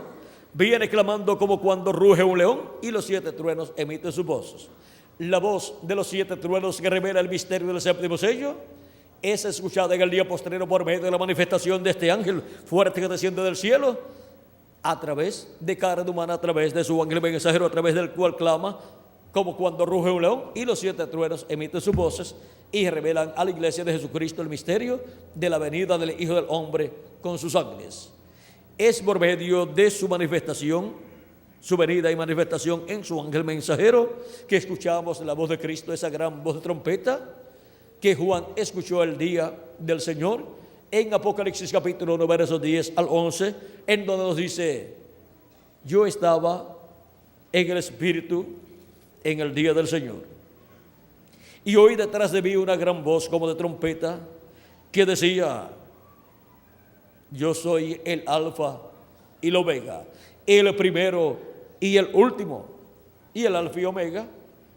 viene clamando como cuando ruge un león, y los 7 truenos emiten sus voces. La voz de los 7 truenos que revela el misterio del séptimo sello es escuchada en el día postrero por medio de la manifestación de este ángel fuerte que desciende del cielo a través de carne humana, a través de su ángel mensajero, a través del cual clama como cuando ruge un león, y los 7 truenos emiten sus voces y revelan a la iglesia de Jesucristo el misterio de la venida del Hijo del Hombre con sus ángeles. Es por medio de su manifestación, su venida y manifestación en su ángel mensajero, que escuchamos la voz de Cristo, esa gran voz de trompeta que Juan escuchó el día del Señor en Apocalipsis capítulo 1, versos 10 al 11, en donde nos dice: yo estaba en el Espíritu en el día del Señor, y oí detrás de mí una gran voz como de trompeta que decía: yo soy el Alfa y el Omega, el primero y el último. Y el Alfa y Omega,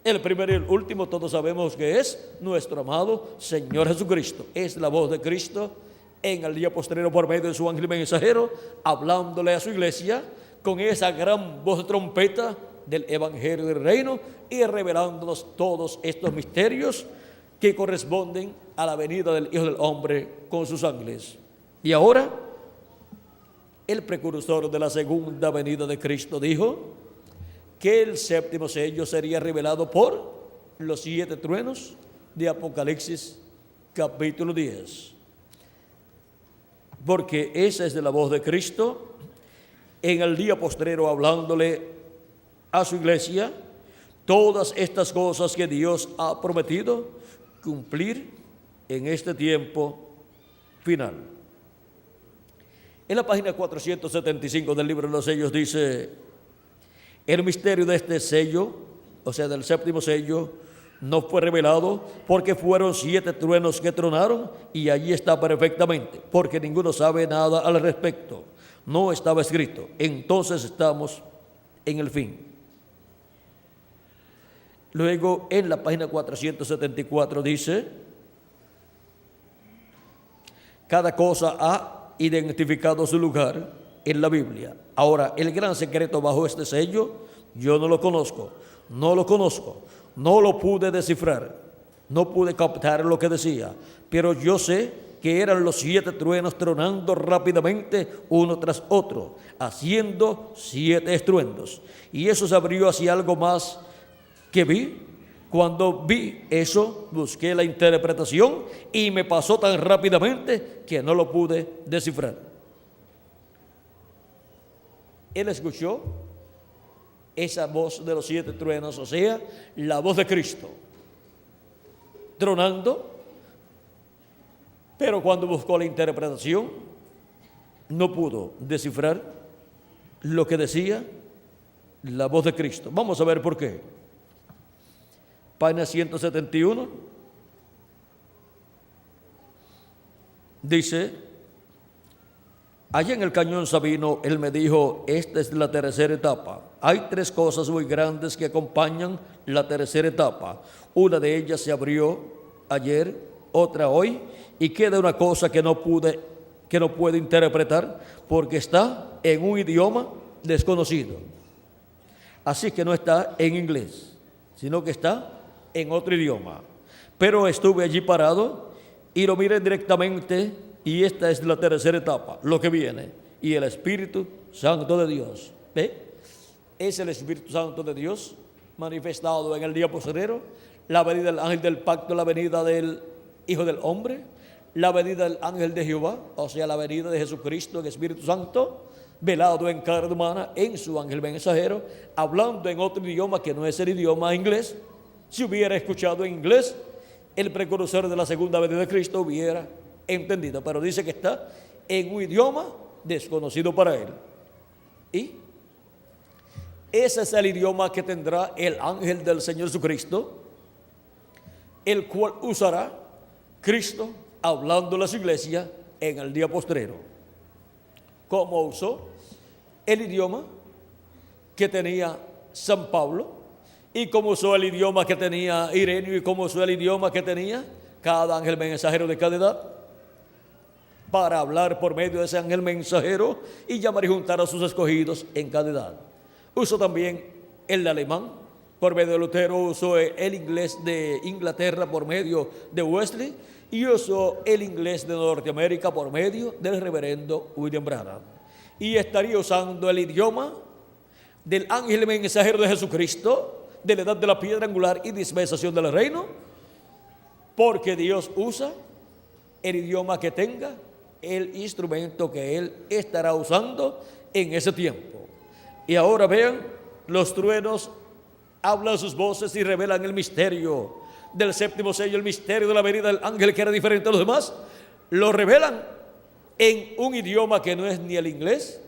el primero y el último, todos sabemos que es nuestro amado Señor Jesucristo. Es la voz de Cristo en el día postrero por medio de su ángel mensajero, hablándole a su iglesia con esa gran voz de trompeta del Evangelio del Reino y revelándonos todos estos misterios que corresponden a la venida del Hijo del Hombre con sus ángeles. Y ahora, el precursor de la segunda venida de Cristo dijo que el séptimo sello sería revelado por los 7 truenos de Apocalipsis capítulo 10. Porque esa es de la voz de Cristo en el día postrero, hablándole a su iglesia todas estas cosas que Dios ha prometido cumplir en este tiempo final. En la página 475 del libro de los sellos dice: el misterio de este sello, o sea, del séptimo sello, no fue revelado porque fueron 7 truenos que tronaron, y allí está perfectamente, porque ninguno sabe nada al respecto. No estaba escrito. Entonces estamos en el fin. Luego, en la página 474 dice: cada cosa ha identificado su lugar en la Biblia. Ahora, el gran secreto bajo este sello, yo no lo conozco, no lo pude descifrar, no pude captar lo que decía, pero yo sé que eran los 7 truenos tronando rápidamente uno tras otro, haciendo 7 estruendos. Y eso se abrió hacia algo más que vi. Cuando vi eso, busqué la interpretación y me pasó tan rápidamente que no lo pude descifrar. Él escuchó esa voz de los 7 truenos, o sea, la voz de Cristo, tronando, pero cuando buscó la interpretación, no pudo descifrar lo que decía la voz de Cristo. Vamos a ver por qué. Página 171 dice: allá en el cañón Sabino, él me dijo: esta es la tercera etapa. Hay 3 cosas muy grandes que acompañan la tercera etapa. Una de ellas se abrió ayer, otra hoy, y queda una cosa que no puedo interpretar porque está en un idioma desconocido. Así que no está en inglés, sino que está en otro idioma. Pero estuve allí parado y lo miré directamente, y esta es la tercera etapa, lo que viene, y el Espíritu Santo de Dios. ¿Ve? Es el Espíritu Santo de Dios manifestado en el día postrero, la venida del ángel del pacto, la venida del Hijo del Hombre, la venida del ángel de Jehová, o sea, la venida de Jesucristo, el Espíritu Santo, velado en carne humana, en su ángel mensajero, hablando en otro idioma que no es el idioma inglés. Si hubiera escuchado en inglés, el precursor de la segunda venida de Cristo hubiera entendido, pero dice que está en un idioma desconocido para él. Y ese es el idioma que tendrá el ángel del Señor Jesucristo, el cual usará Cristo hablándole a su iglesia en el día postrero. Como usó el idioma que tenía San Pablo, y como usó el idioma que tenía Ireneo, y como usó el idioma que tenía cada ángel mensajero de cada edad, para hablar por medio de ese ángel mensajero y llamar y juntar a sus escogidos en cada edad. Usó también el alemán, Por medio de Lutero usó el inglés de Inglaterra por medio de Wesley y usó el inglés de Norteamérica por medio del reverendo William Branham. Y estaría usando el idioma del ángel mensajero de Jesucristo, de la edad de la piedra angular y dispensación del reino, porque Dios usa el idioma que tenga el instrumento que Él estará usando en ese tiempo. Y ahora vean, los truenos hablan sus voces y revelan el misterio del séptimo sello, el misterio de la venida del ángel que era diferente a los demás. Lo revelan en un idioma que no es ni el inglés,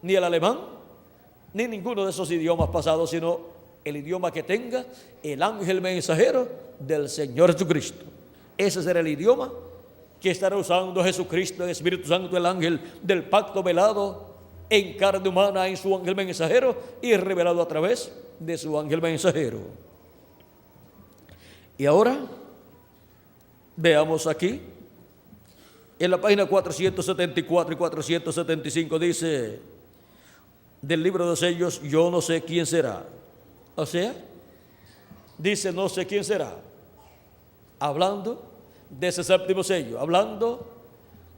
ni el alemán, ni ninguno de esos idiomas pasados, sino el idioma que tenga el ángel mensajero del Señor Jesucristo. Ese será el idioma que estará usando Jesucristo, el Espíritu Santo, el ángel del pacto velado en carne humana en su ángel mensajero y revelado a través de su ángel mensajero. Y ahora veamos aquí en la página 474 y 475 dice del libro de sellos, yo no sé quién será. O sea, dice no sé quién será, hablando de ese séptimo sello, hablando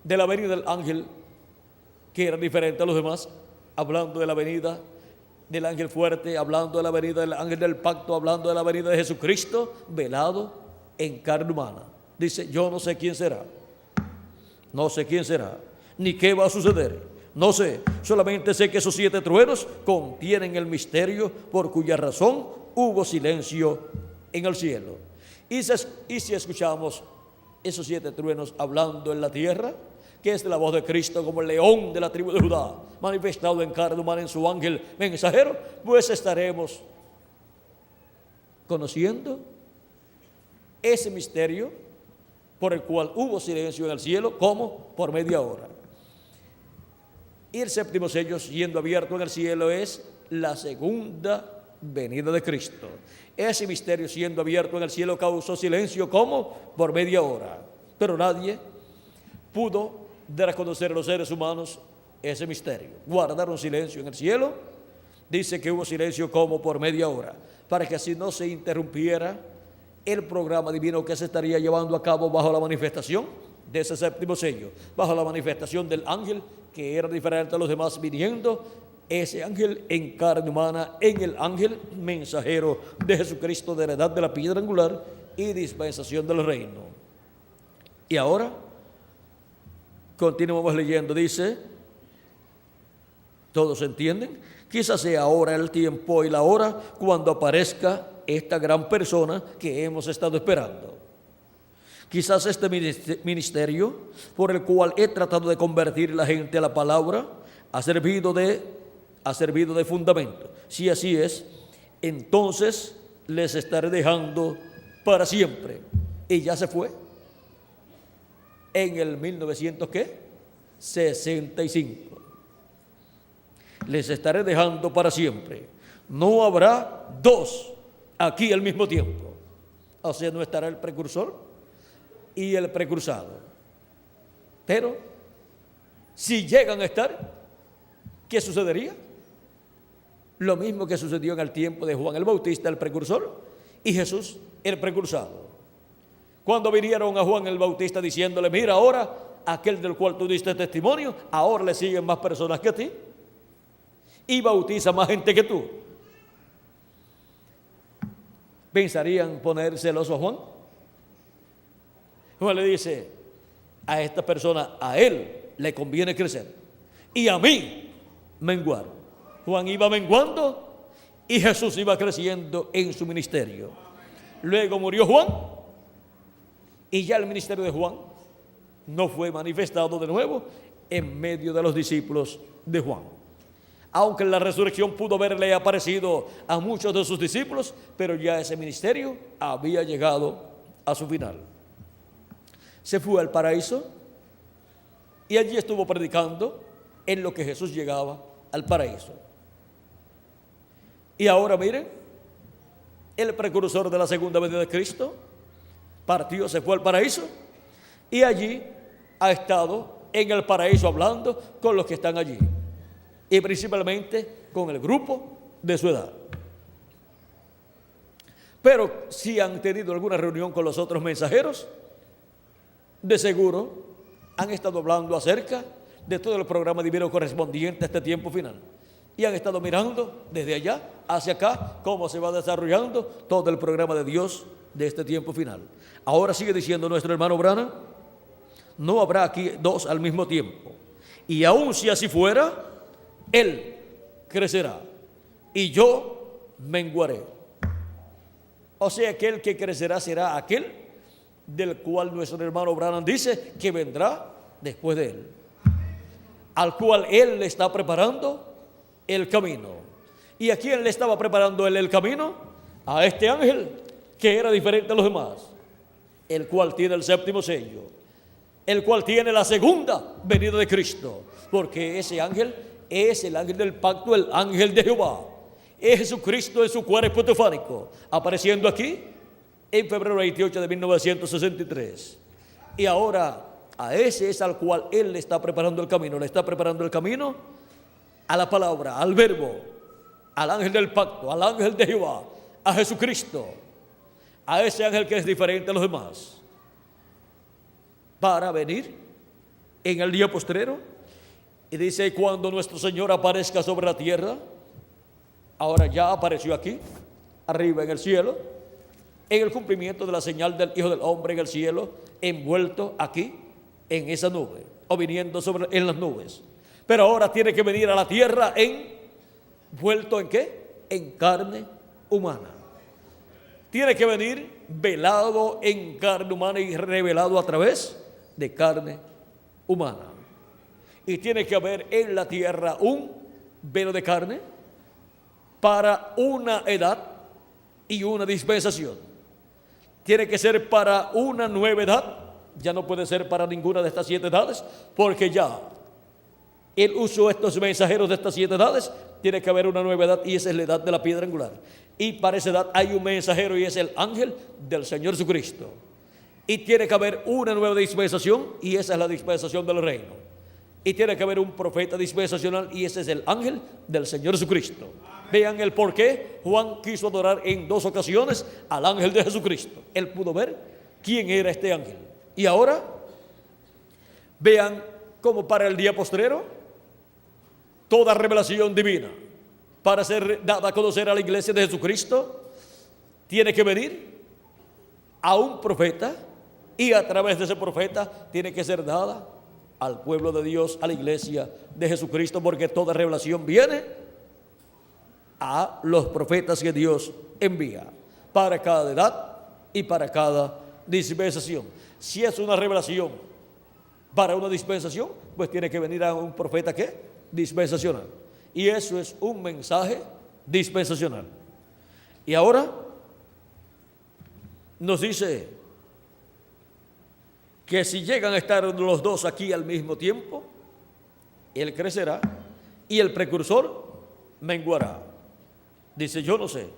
de la venida del ángel que era diferente a los demás, hablando de la venida del ángel fuerte, hablando de la venida del ángel del pacto, hablando de la venida de Jesucristo velado en carne humana. Dice, yo no sé quién será, no sé quién será, ni qué va a suceder, no sé, solamente sé que esos 7 truenos contienen el misterio por cuya razón hubo silencio en el cielo. Y si escuchamos esos 7 truenos hablando en la tierra, que es la voz de Cristo como el león de la tribu de Judá, manifestado en carne humana en su ángel mensajero, pues estaremos conociendo ese misterio por el cual hubo silencio en el cielo, como por media hora. Y el séptimo sello siendo abierto en el cielo es la segunda venida de Cristo. Ese misterio siendo abierto en el cielo causó silencio como por media hora, pero nadie pudo dar a conocer a los seres humanos ese misterio. Guardaron silencio en el cielo, dice que hubo silencio como por media hora, para que así no se interrumpiera el programa divino que se estaría llevando a cabo bajo la manifestación de ese séptimo sello, bajo la manifestación del ángel que era diferente a los demás, viniendo ese ángel en carne humana, en el ángel mensajero de Jesucristo de la edad de la piedra angular y dispensación del reino. Y ahora continuamos leyendo, dice, ¿todos entienden? Quizás sea ahora el tiempo y la hora cuando aparezca esta gran persona que hemos estado esperando. Quizás este ministerio por el cual he tratado de convertir la gente a la palabra ha servido de fundamento. Si así es, entonces les estaré dejando para siempre. Y ya se fue en el 1965. Les estaré dejando para siempre. No habrá 2 aquí al mismo tiempo. O sea, no estará el precursor y el precursado. Pero si llegan a estar, ¿qué sucedería? Lo mismo que sucedió en el tiempo de Juan el Bautista, el precursor, y Jesús, el precursado. Cuando vinieron a Juan el Bautista diciéndole, mira ahora, aquel del cual tú diste testimonio, ahora le siguen más personas que a ti y bautiza más gente que tú. ¿Pensarían poner celoso a Juan? Juan le dice a esta persona, a él le conviene crecer y a mí menguar. Juan iba menguando y Jesús iba creciendo en su ministerio. Luego murió Juan y ya el ministerio de Juan no fue manifestado de nuevo en medio de los discípulos de Juan. Aunque en la resurrección pudo haberle aparecido a muchos de sus discípulos, pero ya ese ministerio había llegado a su final. Se fue al paraíso y allí estuvo predicando en lo que Jesús llegaba al paraíso. Y ahora miren, el precursor de la segunda venida de Cristo partió, se fue al paraíso y allí ha estado en el paraíso hablando con los que están allí y principalmente con el grupo de su edad. Pero si han tenido alguna reunión con los otros mensajeros, de seguro han estado hablando acerca de todo el programa divino correspondiente a este tiempo final. Y han estado mirando desde allá hacia acá cómo se va desarrollando todo el programa de Dios de este tiempo final. Ahora sigue diciendo nuestro hermano Branham, no habrá aquí dos al mismo tiempo. Y aun si así fuera, Él crecerá y yo menguaré. O sea que el que crecerá será aquel del cual nuestro hermano Branham dice que vendrá después de Él, al cual Él le está preparando el camino. ¿Y a quién le estaba preparando Él el camino? A este ángel que era diferente a los demás, el cual tiene el séptimo sello, el cual tiene la segunda venida de Cristo, porque ese ángel es el ángel del pacto, el ángel de Jehová. Es Jesucristo en su cuerpo teofánico, apareciendo aquí en febrero 28 de 1963. Y ahora a ese es al cual Él le está preparando el camino. Le está preparando el camino a la palabra, al verbo, al ángel del pacto, al ángel de Jehová, a Jesucristo, a ese ángel que es diferente a los demás, para venir en el día postrero. Y dice, cuando nuestro Señor aparezca sobre la tierra, ahora ya apareció aquí, arriba en el cielo, en el cumplimiento de la señal del Hijo del Hombre en el cielo, envuelto aquí en esa nube, o viniendo en las nubes. Pero ahora tiene que venir a la tierra envuelto ¿en qué? En carne humana. Tiene que venir velado en carne humana y revelado a través de carne humana. Y tiene que haber en la tierra un velo de carne para una edad y una dispensación. Tiene que ser para una nueva edad, ya no puede ser para ninguna de estas 7 edades, porque ya Él usó estos mensajeros de estas 7 edades. Tiene que haber una nueva edad y esa es la edad de la piedra angular. Y para esa edad hay un mensajero y es el ángel del Señor Jesucristo. Y tiene que haber una nueva dispensación y esa es la dispensación del reino. Y tiene que haber un profeta dispensacional y ese es el ángel del Señor Jesucristo. Vean el por qué Juan quiso adorar en 2 ocasiones al ángel de Jesucristo. Él pudo ver quién era este ángel. Y ahora vean cómo para el día postrero toda revelación divina para ser dada a conocer a la iglesia de Jesucristo tiene que venir a un profeta y a través de ese profeta tiene que ser dada al pueblo de Dios, a la iglesia de Jesucristo, porque toda revelación viene a los profetas que Dios envía para cada edad y para cada dispensación. Si es una revelación para una dispensación, pues tiene que venir a un profeta ¿qué? Dispensacional. Y eso es un mensaje dispensacional. Y ahora nos dice que si llegan a estar los dos aquí al mismo tiempo, Él crecerá y el precursor menguará. Dice, yo no sé,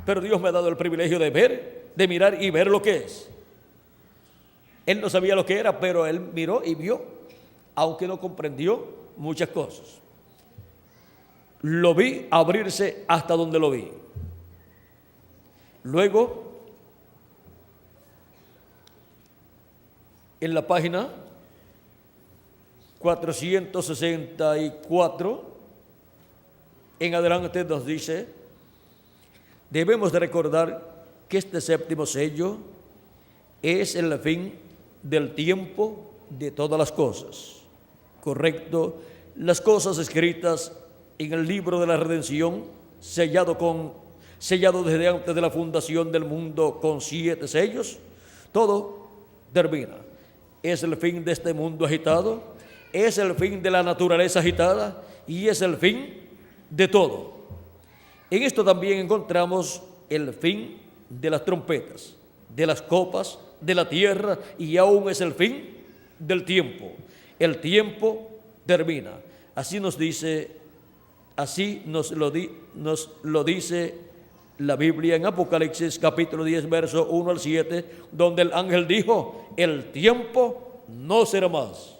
pero Dios me ha dado el privilegio de ver, de mirar y ver lo que es. Él no sabía lo que era, pero Él miró y vio, aunque no comprendió muchas cosas. Lo vi abrirse hasta donde lo vi. Luego, en la página 464 en adelante nos dice, debemos de recordar que este séptimo sello es el fin del tiempo de todas las cosas. Correcto, las cosas escritas en el libro de la redención, sellado desde antes de la fundación del mundo con 7 sellos, todo termina. Es el fin de este mundo agitado, es el fin de la naturaleza agitada y es el fin de todo. En esto también encontramos el fin de las trompetas, de las copas, de la tierra y aún es el fin del tiempo. El tiempo termina. Así nos lo dice la Biblia en Apocalipsis capítulo 10 verso 1 al 7, donde el ángel dijo, el tiempo no será más.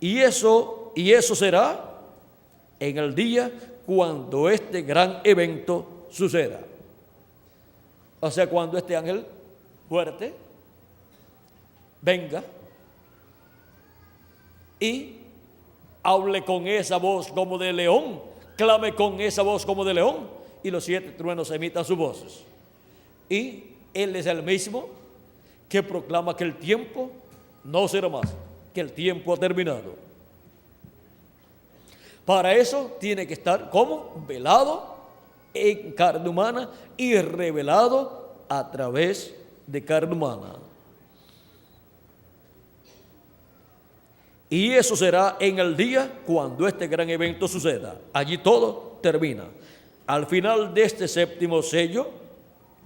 Y eso será en el día cuando este gran evento suceda. O sea, cuando este ángel fuerte venga y hable con esa voz como de león, clame con esa voz como de león, y los 7 truenos emitan sus voces. Y Él es el mismo que proclama que el tiempo no será más, que el tiempo ha terminado. Para eso tiene que estar como velado en carne humana y revelado a través de carne humana. Y eso será en el día cuando este gran evento suceda. Allí todo termina. Al final de este 7º sello,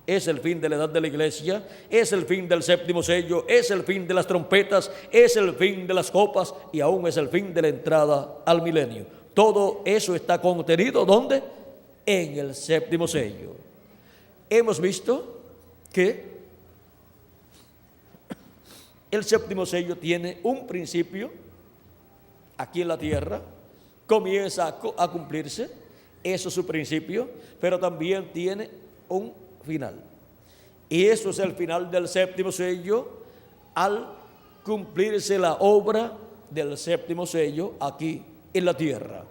es el fin de la edad de la iglesia, es el fin del 7º sello, es el fin de las trompetas, es el fin de las copas y aún es el fin de la entrada al milenio. Todo eso está contenido, ¿dónde? En el 7º sello. Hemos visto que el 7º sello tiene un principio aquí en la tierra, comienza a cumplirse, eso es su principio, pero también tiene un final. Y eso es el final del 7º sello al cumplirse la obra del 7º sello aquí en la tierra.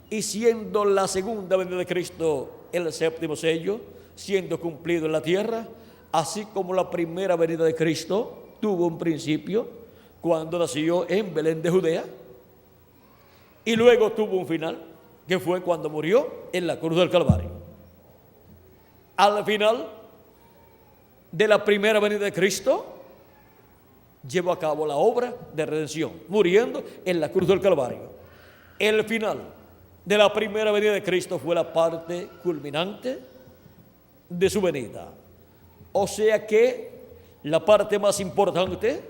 Y siendo la segunda venida de Cristo el 7º sello, siendo cumplido en la tierra, así como la primera venida de Cristo tuvo un principio cuando nació en Belén de Judea, y luego tuvo un final, que fue cuando murió en la cruz del Calvario. Al final de la primera venida de Cristo, llevó a cabo la obra de redención, muriendo en la cruz del Calvario. El final de la primera venida de Cristo fue la parte culminante de su venida. O sea que la parte más importante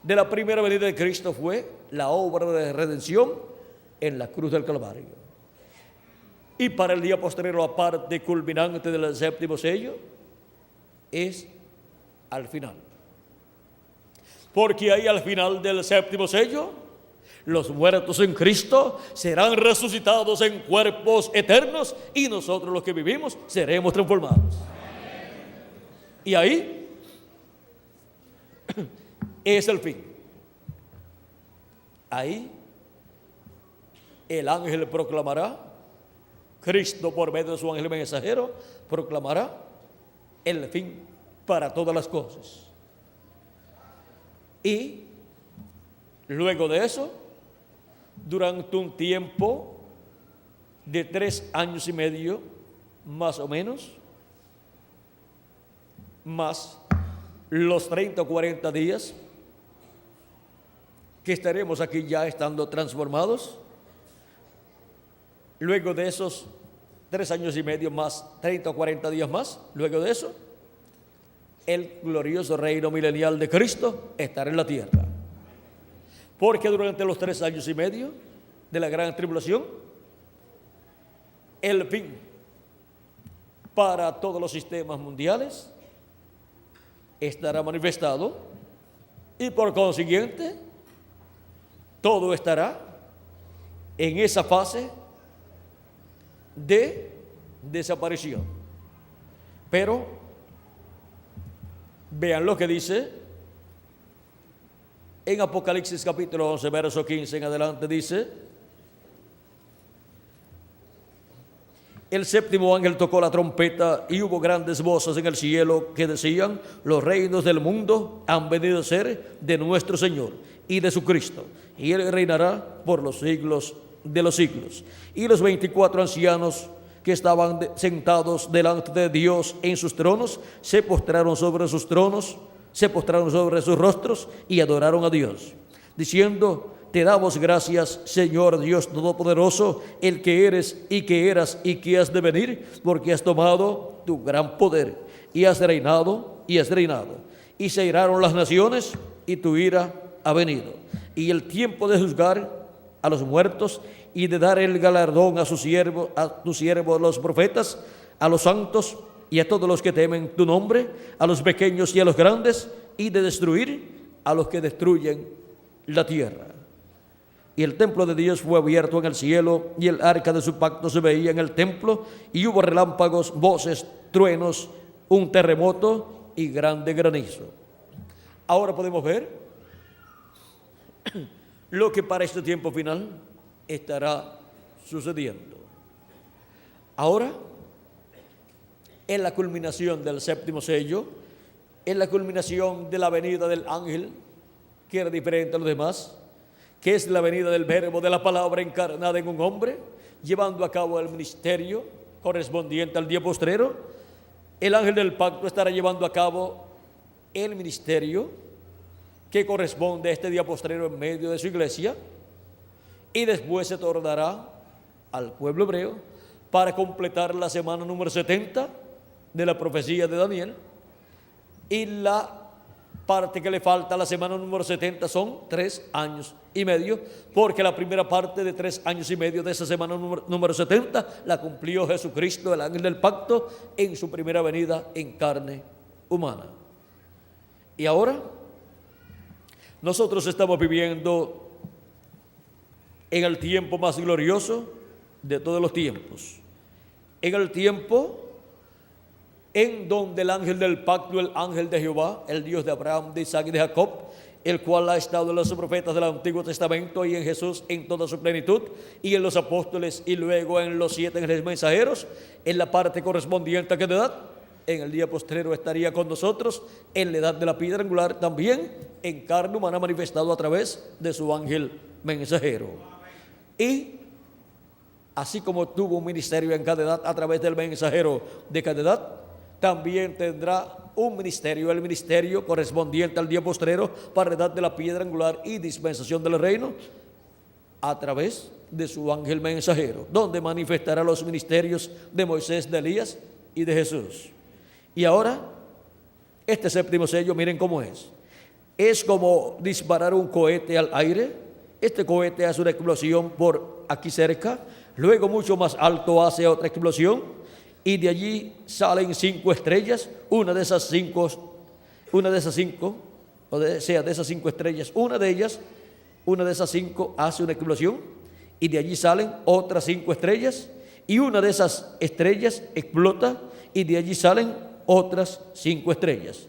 de la primera venida de Cristo fue la obra de redención en la cruz del Calvario. Y para el día posterior, la parte culminante del 7º sello es al final. Porque ahí al final del 7º sello, los muertos en Cristo serán resucitados en cuerpos eternos y nosotros los que vivimos seremos transformados. Y ahí es el fin. Ahí el ángel proclamará, Cristo por medio de su ángel mensajero proclamará el fin para todas las cosas. Y luego de eso, durante un tiempo de 3 años y medio, más o menos, más los 30 o 40 días que estaremos aquí ya estando transformados, luego de esos 3 años y medio más 30 o 40 días más, luego de eso, el glorioso reino milenial de Cristo estará en la tierra. Porque durante los 3 años y medio de la gran tribulación, el fin para todos los sistemas mundiales estará manifestado y por consiguiente todo estará en esa fase de desaparición. Pero vean lo que dice en Apocalipsis capítulo 11, verso 15 en adelante, dice: el 7º ángel tocó la trompeta y hubo grandes voces en el cielo que decían: los reinos del mundo han venido a ser de nuestro Señor y de su Cristo, y Él reinará por los siglos de los siglos. Y los 24 ancianos que estaban sentados delante de Dios en sus tronos se postraron sobre sus tronos, se postraron sobre sus rostros y adoraron a Dios, diciendo: te damos gracias, Señor Dios Todopoderoso, el que eres y que eras y que has de venir, porque has tomado tu gran poder y has reinado y has reinado. Y se iraron las naciones y tu ira ha venido. Y el tiempo de juzgar a los muertos y de dar el galardón a tus siervos los profetas, a los santos y a todos los que temen tu nombre, a los pequeños y a los grandes, y de destruir a los que destruyen la tierra. Y el templo de Dios fue abierto en el cielo, y el arca de su pacto se veía en el templo, y hubo relámpagos, voces, truenos, un terremoto y grande granizo. Ahora podemos ver lo que para este tiempo final estará sucediendo. Ahora, en la culminación del séptimo sello, en la culminación de la venida del ángel, que era diferente a los demás, que es la venida del verbo, de la palabra encarnada en un hombre, llevando a cabo el ministerio correspondiente al día postrero. El ángel del pacto estará llevando a cabo el ministerio que corresponde a este día postrero en medio de su iglesia, y después se tornará al pueblo hebreo para completar la semana número 70 de la profecía de Daniel. Y la parte que le falta a la semana número 70 son 3 años y medio, porque la primera parte de 3 años y medio de esa semana número 70 la cumplió Jesucristo, el ángel del pacto, en su primera venida en carne humana. Y ahora nosotros estamos viviendo en el tiempo más glorioso de todos los tiempos, en el tiempo en donde el ángel del pacto, el ángel de Jehová, el Dios de Abraham, de Isaac y de Jacob, el cual ha estado en los profetas del Antiguo Testamento y en Jesús en toda su plenitud, y en los apóstoles, y luego en los 7 ángeles mensajeros, en la parte correspondiente a cada edad, en el día postrero estaría con nosotros, en la edad de la piedra angular, también en carne humana, manifestado a través de su ángel mensajero. Y así como tuvo un ministerio en cada edad a través del mensajero de cada edad, también tendrá un ministerio, el ministerio correspondiente al día postrero para la edad de la piedra angular y dispensación del reino, a través de su ángel mensajero, donde manifestará los ministerios de Moisés, de Elías y de Jesús. Y ahora, este séptimo sello, miren cómo es. Es como disparar un cohete al aire. Este cohete hace una explosión por aquí cerca, luego mucho más alto hace otra explosión, y de allí salen 5 estrellas. De esas cinco estrellas, una de esas 5 hace una explosión, y de allí salen otras 5 estrellas, y una de esas estrellas explota, y de allí salen otras 5 estrellas,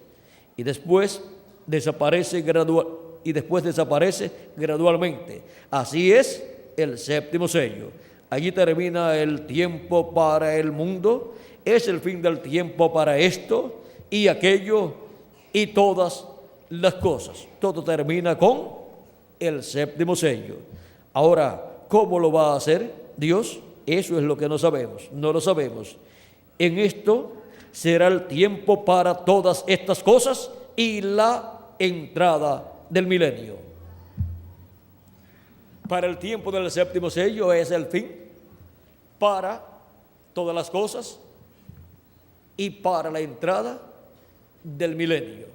y después desaparece gradualmente. Así es el séptimo sello. Allí termina el tiempo para el mundo, es el fin del tiempo para esto y aquello y todas las cosas. Todo termina con el séptimo sello. Ahora, ¿cómo lo va a hacer Dios? Eso es lo que no sabemos, no lo sabemos. En esto será el tiempo para todas estas cosas y la entrada del milenio. Para el tiempo del séptimo sello es el fin para todas las cosas y para la entrada del milenio.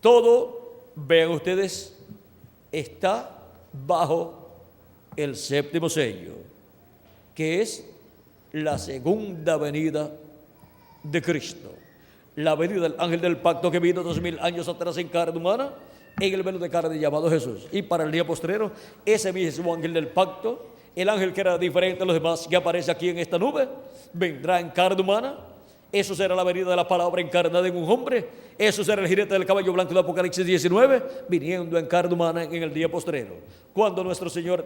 Todo, vean ustedes, está bajo el séptimo sello, que es la segunda venida de Cristo. La venida del ángel del pacto que vino 2000 años atrás en carne humana, en el velo de carne llamado Jesús. Y para el día postrero, ese mismo ángel del pacto, el ángel que era diferente a los demás, que aparece aquí en esta nube, vendrá en carne humana. Eso será la venida de la palabra encarnada en un hombre. Eso será el jinete del caballo blanco de Apocalipsis 19, viniendo en carne humana en el día postrero. Cuando nuestro Señor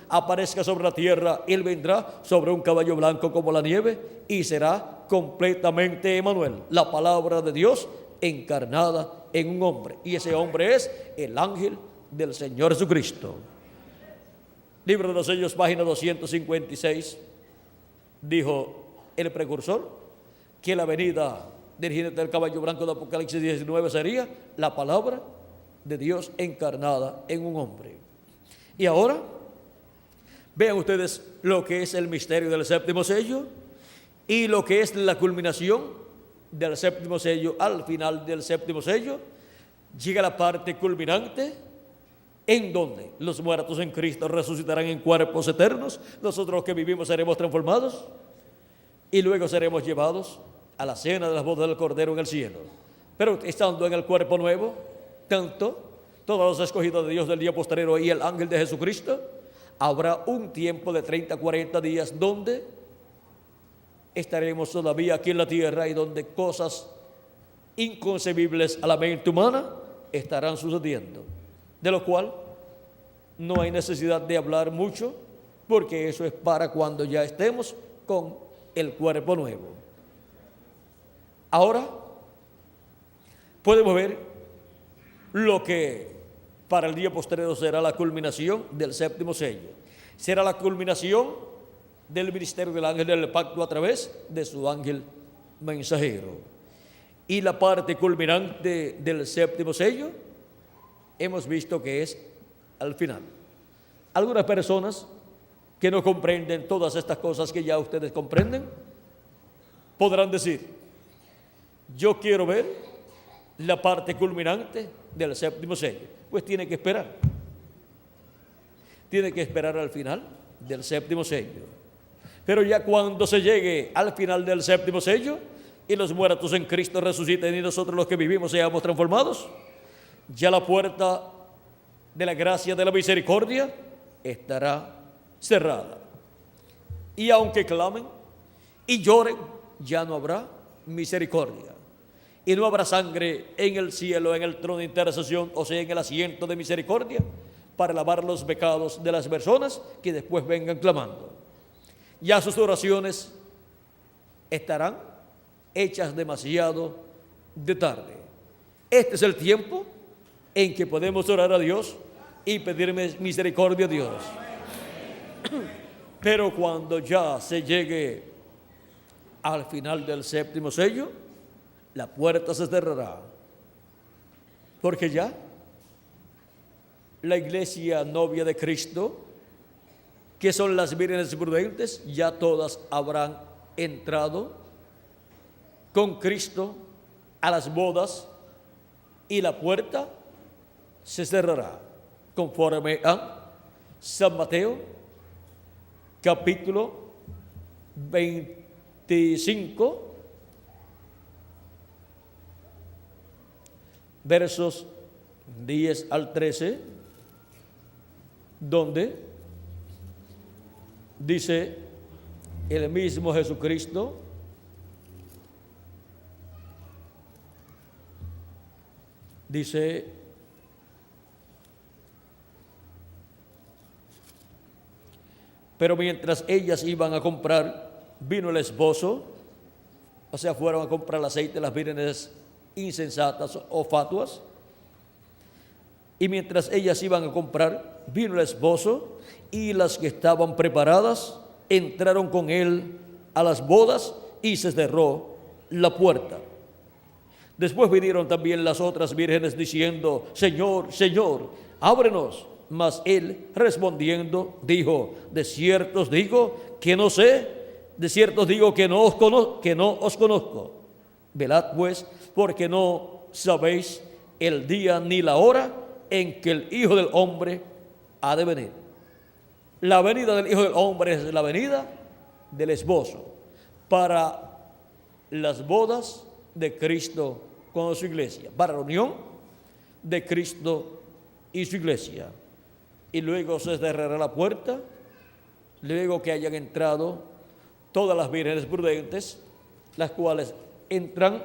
aparezca sobre la tierra, Él vendrá sobre un caballo blanco como la nieve, y será completamente Emmanuel, la palabra de Dios encarnada en un hombre. Y ese hombre es el ángel del Señor Jesucristo. Libro de los Sellos, página 256, dijo el precursor que la venida del jinete del caballo blanco de Apocalipsis 19 sería la palabra de Dios encarnada en un hombre. Y ahora, vean ustedes lo que es el misterio del séptimo sello y lo que es la culminación del séptimo sello. Al final del séptimo sello llega la parte culminante, en donde los muertos en Cristo resucitarán en cuerpos eternos. Nosotros que vivimos seremos transformados y luego seremos llevados a la cena de las bodas del Cordero en el cielo. Pero estando en el cuerpo nuevo, tanto todos los escogidos de Dios del día postrero y el ángel de Jesucristo, habrá un tiempo de 30, 40 días donde estaremos todavía aquí en la tierra y donde cosas inconcebibles a la mente humana estarán sucediendo, de lo cual no hay necesidad de hablar mucho, porque eso es para cuando ya estemos con el cuerpo nuevo. Ahora podemos ver lo que para el día postrero será la culminación del séptimo sello. Será la culminación del ministerio del ángel del pacto a través de su ángel mensajero. Y la parte culminante del séptimo sello hemos visto que es al final. Algunas personas que no comprenden todas estas cosas que ya ustedes comprenden podrán decir: yo quiero ver la parte culminante del séptimo sello. Pues tiene que esperar. Tiene que esperar al final del séptimo sello. Pero ya cuando se llegue al final del séptimo sello y los muertos en Cristo resuciten y nosotros los que vivimos seamos transformados, ya la puerta de la gracia, de la misericordia estará cerrada. Y aunque clamen y lloren, ya no habrá misericordia. Y no habrá sangre en el cielo, en el trono de intercesión, o sea, en el asiento de misericordia, para lavar los pecados de las personas que después vengan clamando. Ya sus oraciones estarán hechas demasiado de tarde. Este es el tiempo en que podemos orar a Dios y pedir misericordia a Dios. Pero cuando ya se llegue al final del séptimo sello, la puerta se cerrará, porque ya la iglesia novia de Cristo, que son las vírgenes prudentes, ya todas habrán entrado con Cristo a las bodas y la puerta se cerrará, conforme a San Mateo, capítulo 25, versos 10 al 13, donde dice el mismo Jesucristo: dice: pero mientras ellas iban a comprar, vino el esposo, o sea, fueron a comprar el aceite, las vírgenes insensatas o fatuas, y mientras ellas iban a comprar, vino el esposo, y las que estaban preparadas entraron con él a las bodas y se cerró la puerta. Después vinieron también las otras vírgenes diciendo: Señor, Señor, ábrenos. Mas él respondiendo dijo: de cierto os digo que no sé, de cierto os digo que no os conozco. Velad pues, porque no sabéis el día ni la hora en que el Hijo del Hombre ha de venir. La venida del Hijo del Hombre es la venida del esposo para las bodas de Cristo con su iglesia, para la unión de Cristo y su iglesia. Y luego se cerrará la puerta, luego que hayan entrado todas las vírgenes prudentes, las cuales entran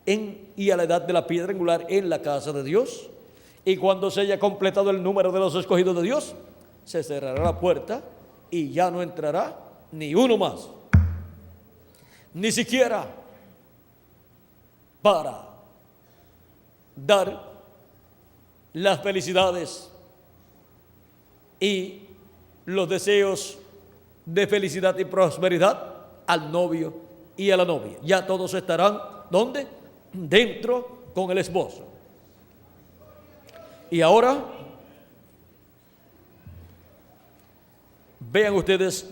y a la edad de la piedra angular en la casa de Dios. Y cuando se haya completado el número de los escogidos de Dios, se cerrará la puerta y ya no entrará ni uno más, ni siquiera para dar las felicidades y los deseos de felicidad y prosperidad al novio y a la novia. Ya todos estarán, ¿dónde? Dentro con el esposo. Y ahora, vean ustedes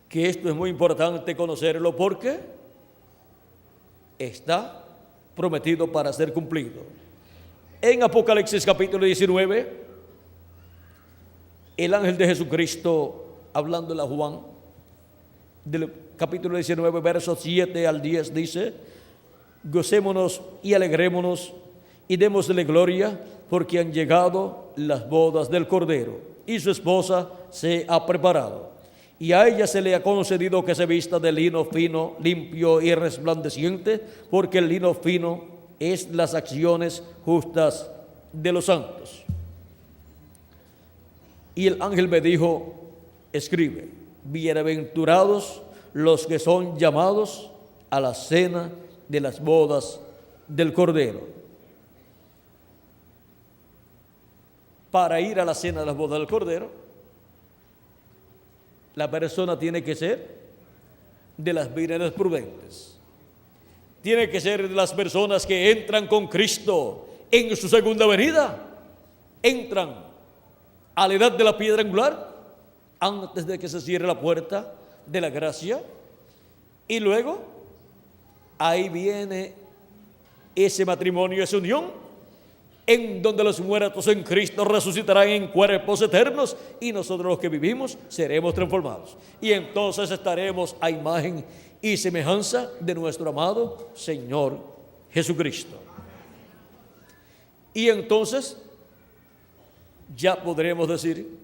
que esto es muy importante conocerlo, porque está prometido para ser cumplido. En Apocalipsis capítulo 19, el ángel de Jesucristo, hablándole a Juan, del capítulo 19, versos 7 al 10, dice: gocémonos y alegrémonos y démosle gloria, porque han llegado las bodas del Cordero y su esposa se ha preparado. y a ella se le ha concedido que se vista de lino fino, limpio y resplandeciente, porque el lino fino es las acciones justas de los santos. Y el ángel me dijo: escribe, bienaventurados los que son llamados a la cena de las bodas del Cordero. Para ir a la cena de las bodas del Cordero, la persona tiene que ser de las vírgenes prudentes. Tiene que ser de las personas que entran con Cristo en su segunda venida. Entran a la edad de la piedra angular, antes de que se cierre la puerta de la gracia. Y luego, ahí viene ese matrimonio, esa unión, en donde los muertos en Cristo resucitarán en cuerpos eternos, y nosotros los que vivimos seremos transformados. Y entonces estaremos a imagen y semejanza de nuestro amado Señor Jesucristo. Y entonces ya podremos decir,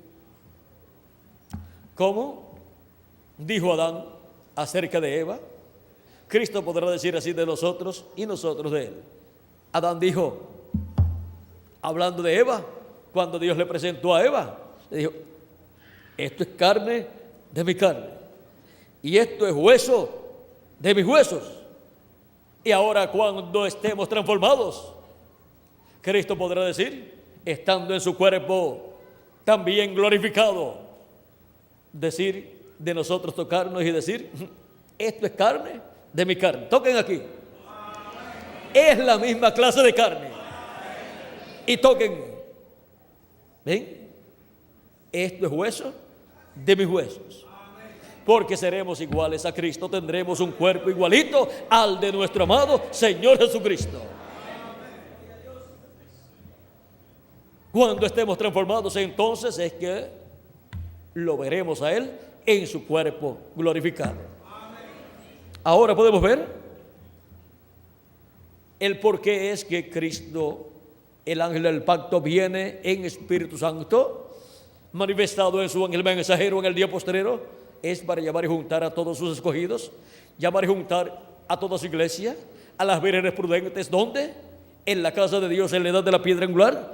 como dijo Adán acerca de Eva, Cristo podrá decir así de nosotros y nosotros de él. Adán dijo, hablando de Eva, cuando Dios le presentó a Eva, le dijo: esto es carne de mi carne y esto es hueso de mis huesos. Y ahora, cuando estemos transformados, Cristo podrá decir, estando en su cuerpo también glorificado, decir de nosotros, tocarnos y decir: esto es carne de mi carne. Toquen aquí. Es la misma clase de carne. Y toquen. ¿Ven? Esto es hueso de mis huesos. Porque seremos iguales a Cristo, tendremos un cuerpo igualito al de nuestro amado Señor Jesucristo. Cuando estemos transformados, entonces es que lo veremos a Él en su cuerpo glorificado. Ahora podemos ver el por qué es que Cristo, el ángel del pacto, viene en Espíritu Santo, manifestado en su ángel mensajero en el día postrero. Es para llamar y juntar a todos sus escogidos, llamar y juntar a toda su iglesia, a las vírgenes prudentes. ¿Dónde? En la casa de Dios, en la edad de la piedra angular,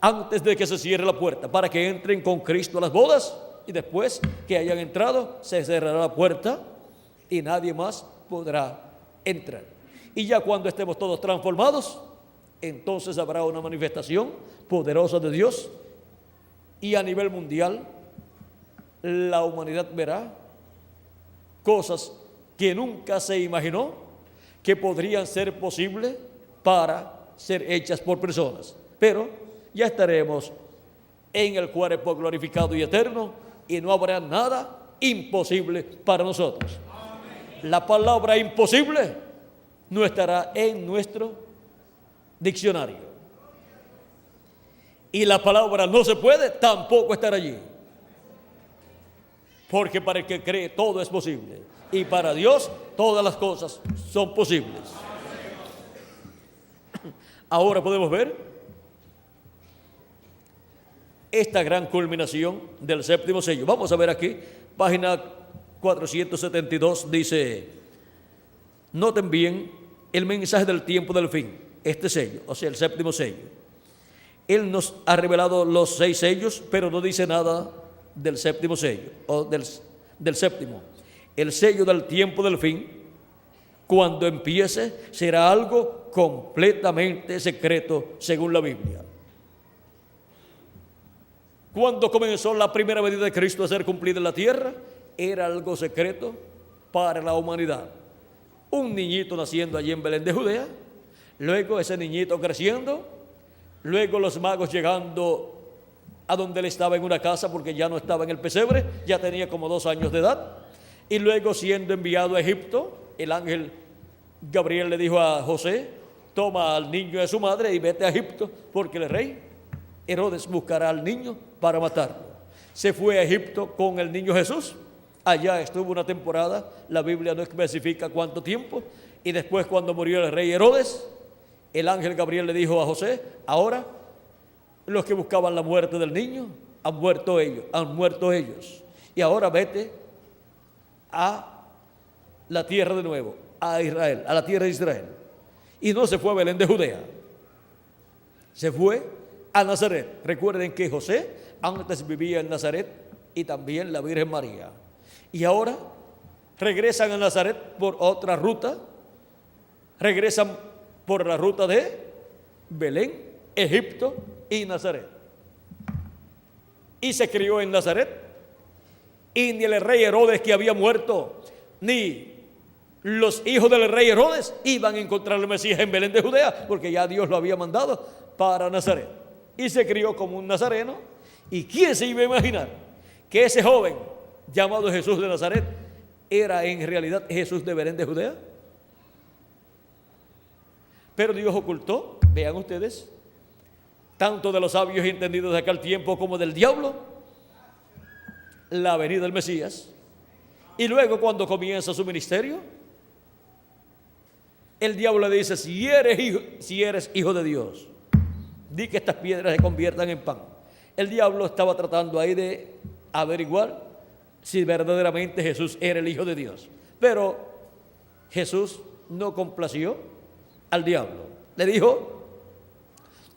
antes de que se cierre la puerta, para que entren con Cristo a las bodas, y después que hayan entrado, se cerrará la puerta y nadie más podrá entrar. Y ya cuando estemos todos transformados, entonces habrá una manifestación poderosa de Dios, y a nivel mundial la humanidad verá cosas que nunca se imaginó que podrían ser posibles para ser hechas por personas. Pero ya estaremos en el cuerpo glorificado y eterno, y no habrá nada imposible para nosotros. La palabra imposible no estará en nuestro diccionario, y la palabra no se puede tampoco estar allí, porque para el que cree todo es posible, y para Dios todas las cosas son posibles. Ahora podemos ver esta gran culminación del séptimo sello. Vamos a ver aquí, página 472, dice: noten bien el mensaje del tiempo del fin, este sello, o sea, el séptimo sello. Él nos ha revelado los 6 sellos, pero no dice nada del séptimo sello, o del séptimo. El sello del tiempo del fin, cuando empiece, será algo completamente secreto según la Biblia. Cuando comenzó la primera venida de Cristo a ser cumplida en la tierra, era algo secreto para la humanidad. Un niñito naciendo allí en Belén de Judea, luego ese niñito creciendo, luego los magos llegando a donde él estaba en una casa, porque ya no estaba en el pesebre, ya tenía como 2 años de edad, y luego siendo enviado a Egipto, el ángel Gabriel le dijo a José: toma al niño de su madre y vete a Egipto, porque el rey Herodes buscará al niño para matarlo. Se fue a Egipto con el niño Jesús, allá estuvo una temporada, la Biblia no especifica cuánto tiempo, y después, cuando murió el rey Herodes, el ángel Gabriel le dijo a José: ahora los que buscaban la muerte del niño han muerto ellos, y ahora vete a la tierra de nuevo, a Israel, a la tierra de Israel. Y no se fue a Belén de Judea, se fue a Nazaret. Recuerden que José antes vivía en Nazaret y también la Virgen María. Y ahora regresan a Nazaret por otra ruta, regresan por la ruta de Belén, Egipto y Nazaret. Y se crió en Nazaret, y ni el rey Herodes, que había muerto, ni los hijos del rey Herodes iban a encontrar al Mesías en Belén de Judea, porque ya Dios lo había mandado para Nazaret. Y se crió como un nazareno. ¿Y quién se iba a imaginar que ese joven llamado Jesús de Nazaret era en realidad Jesús de Belén de Judea? Pero Dios ocultó, vean ustedes, tanto de los sabios y entendidos de aquel tiempo como del diablo, la venida del Mesías. Y luego, cuando comienza su ministerio, el diablo le dice: si eres hijo de Dios, di que estas piedras se conviertan en pan. El diablo estaba tratando ahí de averiguar si verdaderamente Jesús era el Hijo de Dios. Pero Jesús no complació al diablo. Le dijo: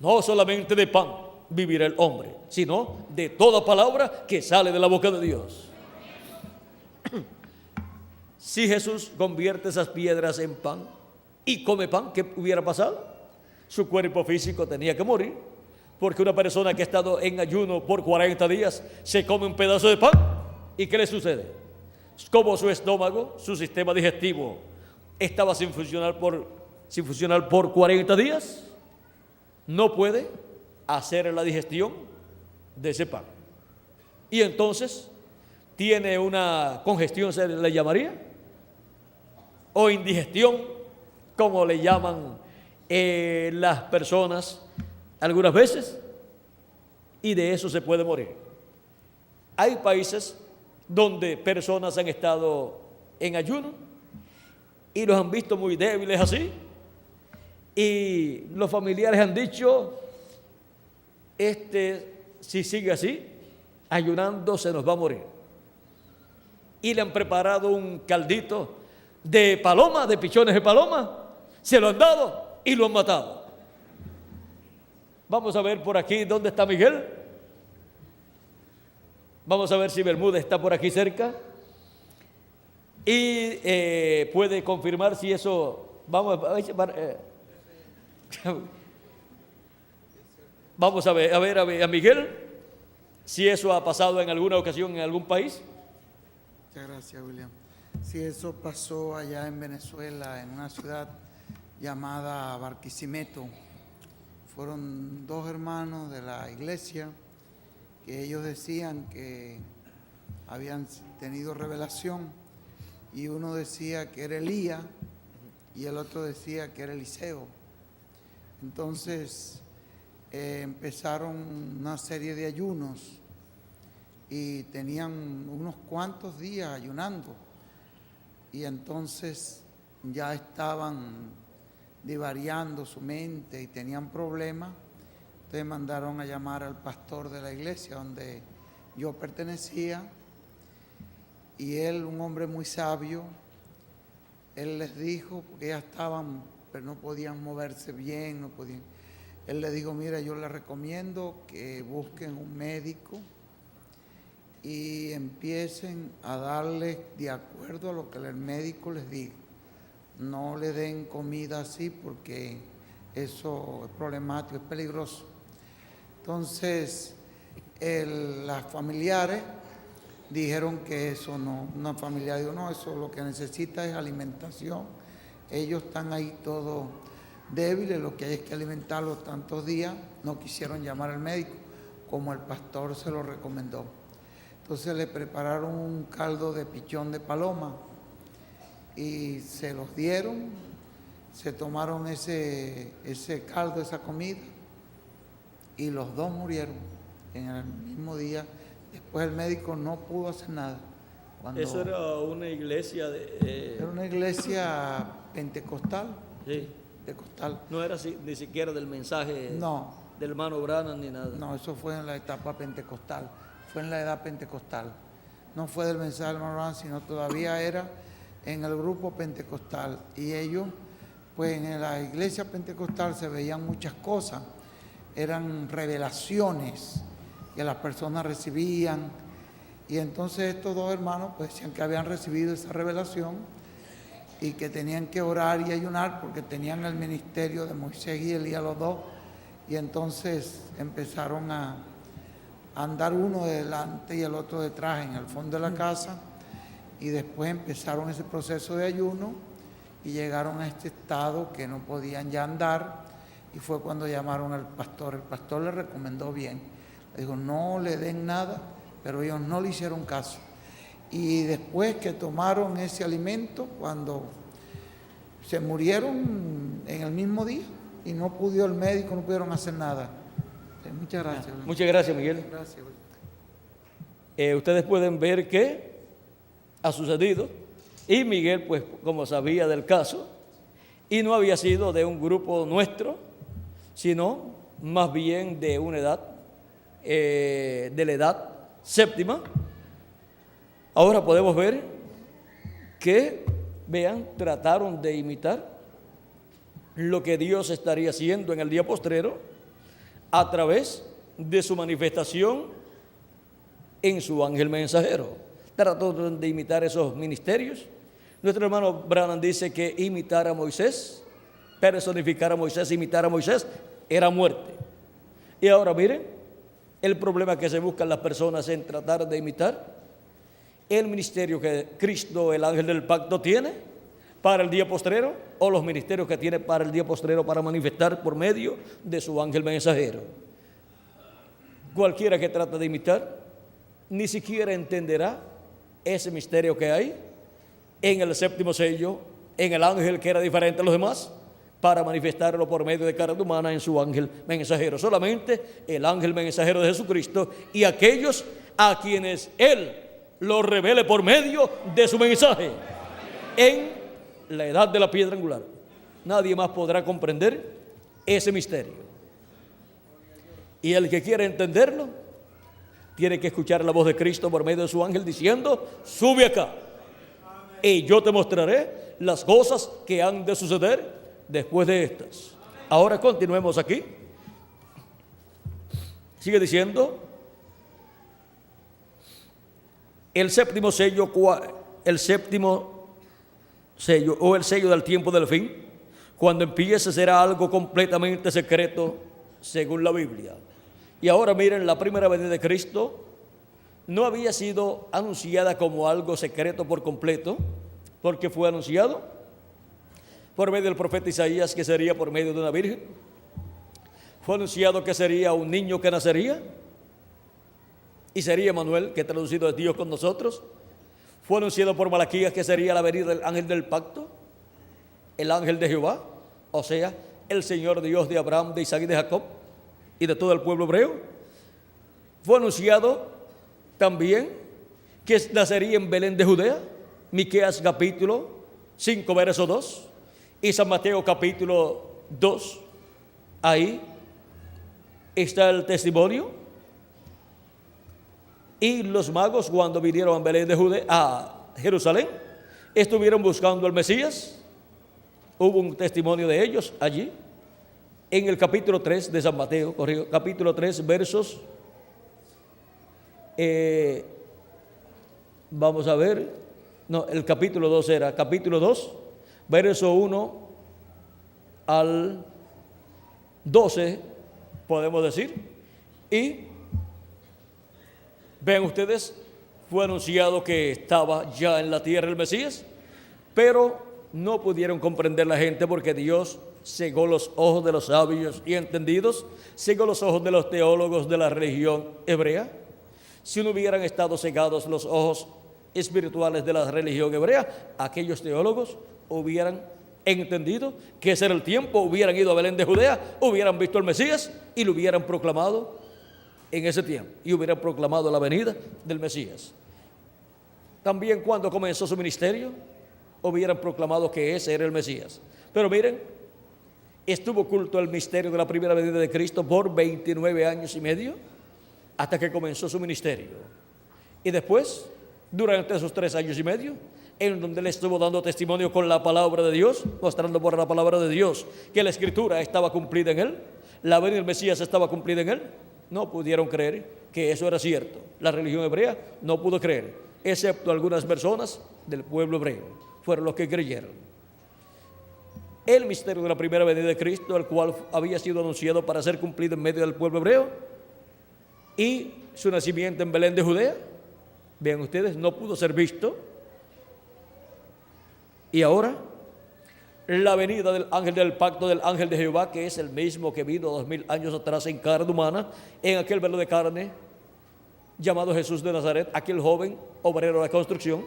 no solamente de pan vivirá el hombre, sino de toda palabra que sale de la boca de Dios. Si Jesús convierte esas piedras en pan y come pan, ¿qué hubiera pasado? Su cuerpo físico tenía que morir, porque una persona que ha estado en ayuno por 40 días se come un pedazo de pan, ¿y qué le sucede? Como su estómago, su sistema digestivo estaba sin funcionar por 40 días, no puede hacer la digestión de ese pan. Y entonces tiene una congestión, se le llamaría, o indigestión, como le llaman las personas algunas veces, y de eso se puede morir. Hay países donde personas han estado en ayuno y los han visto muy débiles así, y los familiares han dicho: si sigue así, ayunando, se nos va a morir. Y le han preparado un caldito de paloma, de pichones de paloma, se lo han dado y lo han matado. Vamos a ver por aquí dónde está Miguel. Vamos a ver si Bermúdez está por aquí cerca y puede confirmar si eso. Vamos a ver a Miguel si eso ha pasado en alguna ocasión en algún país. Muchas gracias, William. Sí, eso pasó allá en Venezuela, en una ciudad llamada Barquisimeto. Fueron dos hermanos de la iglesia que ellos decían que habían tenido revelación, y uno decía que era Elías y el otro decía que era Eliseo. Entonces empezaron una serie de ayunos y tenían unos cuantos días ayunando, y entonces ya estaban divariando su mente y tenían problemas. Entonces mandaron a llamar al pastor de la iglesia donde yo pertenecía, y él, un hombre muy sabio, él les dijo, porque ya estaban, pero no podían moverse bien, no podían. Él les dijo: mira, yo les recomiendo que busquen un médico y empiecen a darles de acuerdo a lo que el médico les diga. No le den comida así, porque eso es problemático, es peligroso. Entonces, las familiares dijeron que eso no. Una familiar dijo: no, eso lo que necesita es alimentación. Ellos están ahí todos débiles, lo que hay es que alimentarlos tantos días. No quisieron llamar al médico, como el pastor se lo recomendó. Entonces le prepararon un caldo de pichón de paloma y se los dieron. Se tomaron ese caldo, esa comida, y los dos murieron en el mismo día. Después el médico no pudo hacer nada. Eso era una iglesia Era una iglesia pentecostal. Sí. Pentecostal. No era ni siquiera del mensaje del hermano Branham ni nada. No, eso fue en la etapa pentecostal. Fue en la edad pentecostal. no fue del mensaje del hermano Branham, sino todavía era en el grupo pentecostal. Y ellos, pues en la iglesia pentecostal se veían muchas cosas, eran revelaciones que las personas recibían. Y entonces estos dos hermanos pues decían que habían recibido esa revelación y que tenían que orar y ayunar porque tenían el ministerio de Moisés y Elías los dos. Y entonces empezaron a andar uno delante y el otro detrás en el fondo de la casa, y después empezaron ese proceso de ayuno y llegaron a este estado que no podían ya andar, y fue cuando llamaron al pastor. El pastor le recomendó bien, le dijo no le den nada, pero ellos no le hicieron caso. Y después que tomaron ese alimento, cuando se murieron en el mismo día y no pudo el médico, no pudieron hacer nada. Muchas gracias. Muchas gracias, Miguel. Gracias. Ustedes pueden ver qué ha sucedido, y Miguel, pues como sabía del caso, y no había sido de un grupo nuestro, sino más bien de una edad, de la edad séptima. Ahora podemos ver que, vean, trataron de imitar lo que Dios estaría haciendo en el día postrero a través de su manifestación en su ángel mensajero. Trataron de imitar esos ministerios. Nuestro hermano Branham dice que imitar a Moisés, personificar a Moisés, imitar a Moisés, era muerte. Y ahora miren, el problema que se buscan las personas en tratar de imitar el ministerio que Cristo, el ángel del pacto, tiene para el día postrero, o los ministerios que tiene para el día postrero para manifestar por medio de su ángel mensajero. Cualquiera que trate de imitar ni siquiera entenderá ese misterio que hay en el séptimo sello, en el ángel que era diferente a los demás, para manifestarlo por medio de carne humana en su ángel mensajero. Solamente el ángel mensajero de Jesucristo y aquellos a quienes Él lo revele por medio de su mensaje en la edad de la piedra angular. Nadie más podrá comprender ese misterio. Y el que quiera entenderlo tiene que escuchar la voz de Cristo por medio de su ángel diciendo: sube acá y yo te mostraré las cosas que han de suceder después de estas. Ahora continuemos aquí. Sigue diciendo: el séptimo sello, el séptimo sello, o el sello del tiempo del fin, cuando empiece, será algo completamente secreto según la Biblia. Y ahora miren, la primera venida de Cristo no había sido anunciada como algo secreto por completo, porque fue anunciado por medio del profeta Isaías que sería por medio de una virgen. Fue anunciado que sería un niño que nacería y sería Emmanuel, que traducido es Dios con nosotros. Fue anunciado por Malaquías que sería la venida del ángel del pacto, el ángel de Jehová, o sea, el Señor Dios de Abraham, de Isaac y de Jacob y de todo el pueblo hebreo. Fue anunciado también que nacería en Belén de Judea, Miqueas capítulo 5 verso 2 y San Mateo capítulo 2. Ahí está el testimonio. Y los magos, cuando vinieron a Belén de Judea, a Jerusalén, estuvieron buscando al Mesías. Hubo un testimonio de ellos allí, en el capítulo 3 de San Mateo, capítulo 3, versos, vamos a ver, no, el capítulo 2 era, capítulo 2, verso 1 al 12, podemos decir, y vean ustedes, fue anunciado que estaba ya en la tierra el Mesías, pero no pudieron comprender la gente porque Dios cegó los ojos de los sabios y entendidos, cegó los ojos de los teólogos de la religión hebrea. Si no hubieran estado cegados los ojos espirituales de la religión hebrea, aquellos teólogos hubieran entendido que ese era el tiempo, hubieran ido a Belén de Judea, hubieran visto al Mesías y lo hubieran proclamado en ese tiempo, y hubieran proclamado la venida del Mesías. También cuando comenzó su ministerio, hubieran proclamado que ese era el Mesías. Pero miren, estuvo oculto el misterio de la primera venida de Cristo por 29 años y medio, hasta que comenzó su ministerio. Y después durante esos 3 años y medio, en donde él estuvo dando testimonio con la palabra de Dios, mostrando por la palabra de Dios que la escritura estaba cumplida en él, la venida del Mesías estaba cumplida en él. No pudieron creer que eso era cierto. La religión hebrea no pudo creer, excepto algunas personas del pueblo hebreo, fueron los que creyeron. El misterio de la primera venida de Cristo, el cual había sido anunciado para ser cumplido en medio del pueblo hebreo, y su nacimiento en Belén de Judea, vean ustedes, no pudo ser visto. Y ahora, la venida del ángel del pacto, del ángel de Jehová, que es el mismo que vino 2000 años atrás en carne humana, en aquel velo de carne llamado Jesús de Nazaret, aquel joven obrero de construcción.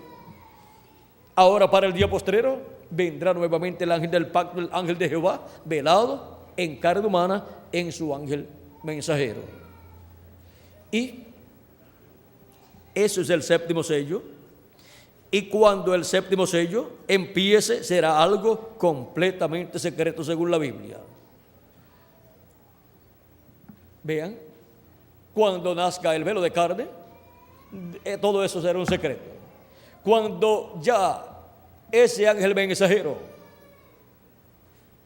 Ahora, para el día postrero, vendrá nuevamente el ángel del pacto, el ángel de Jehová, velado en carne humana, en su ángel mensajero. Y eso es el séptimo sello. Y cuando el séptimo sello empiece, será algo completamente secreto según la Biblia. Vean, cuando nazca el velo de carne, todo eso será un secreto. Cuando ya ese ángel mensajero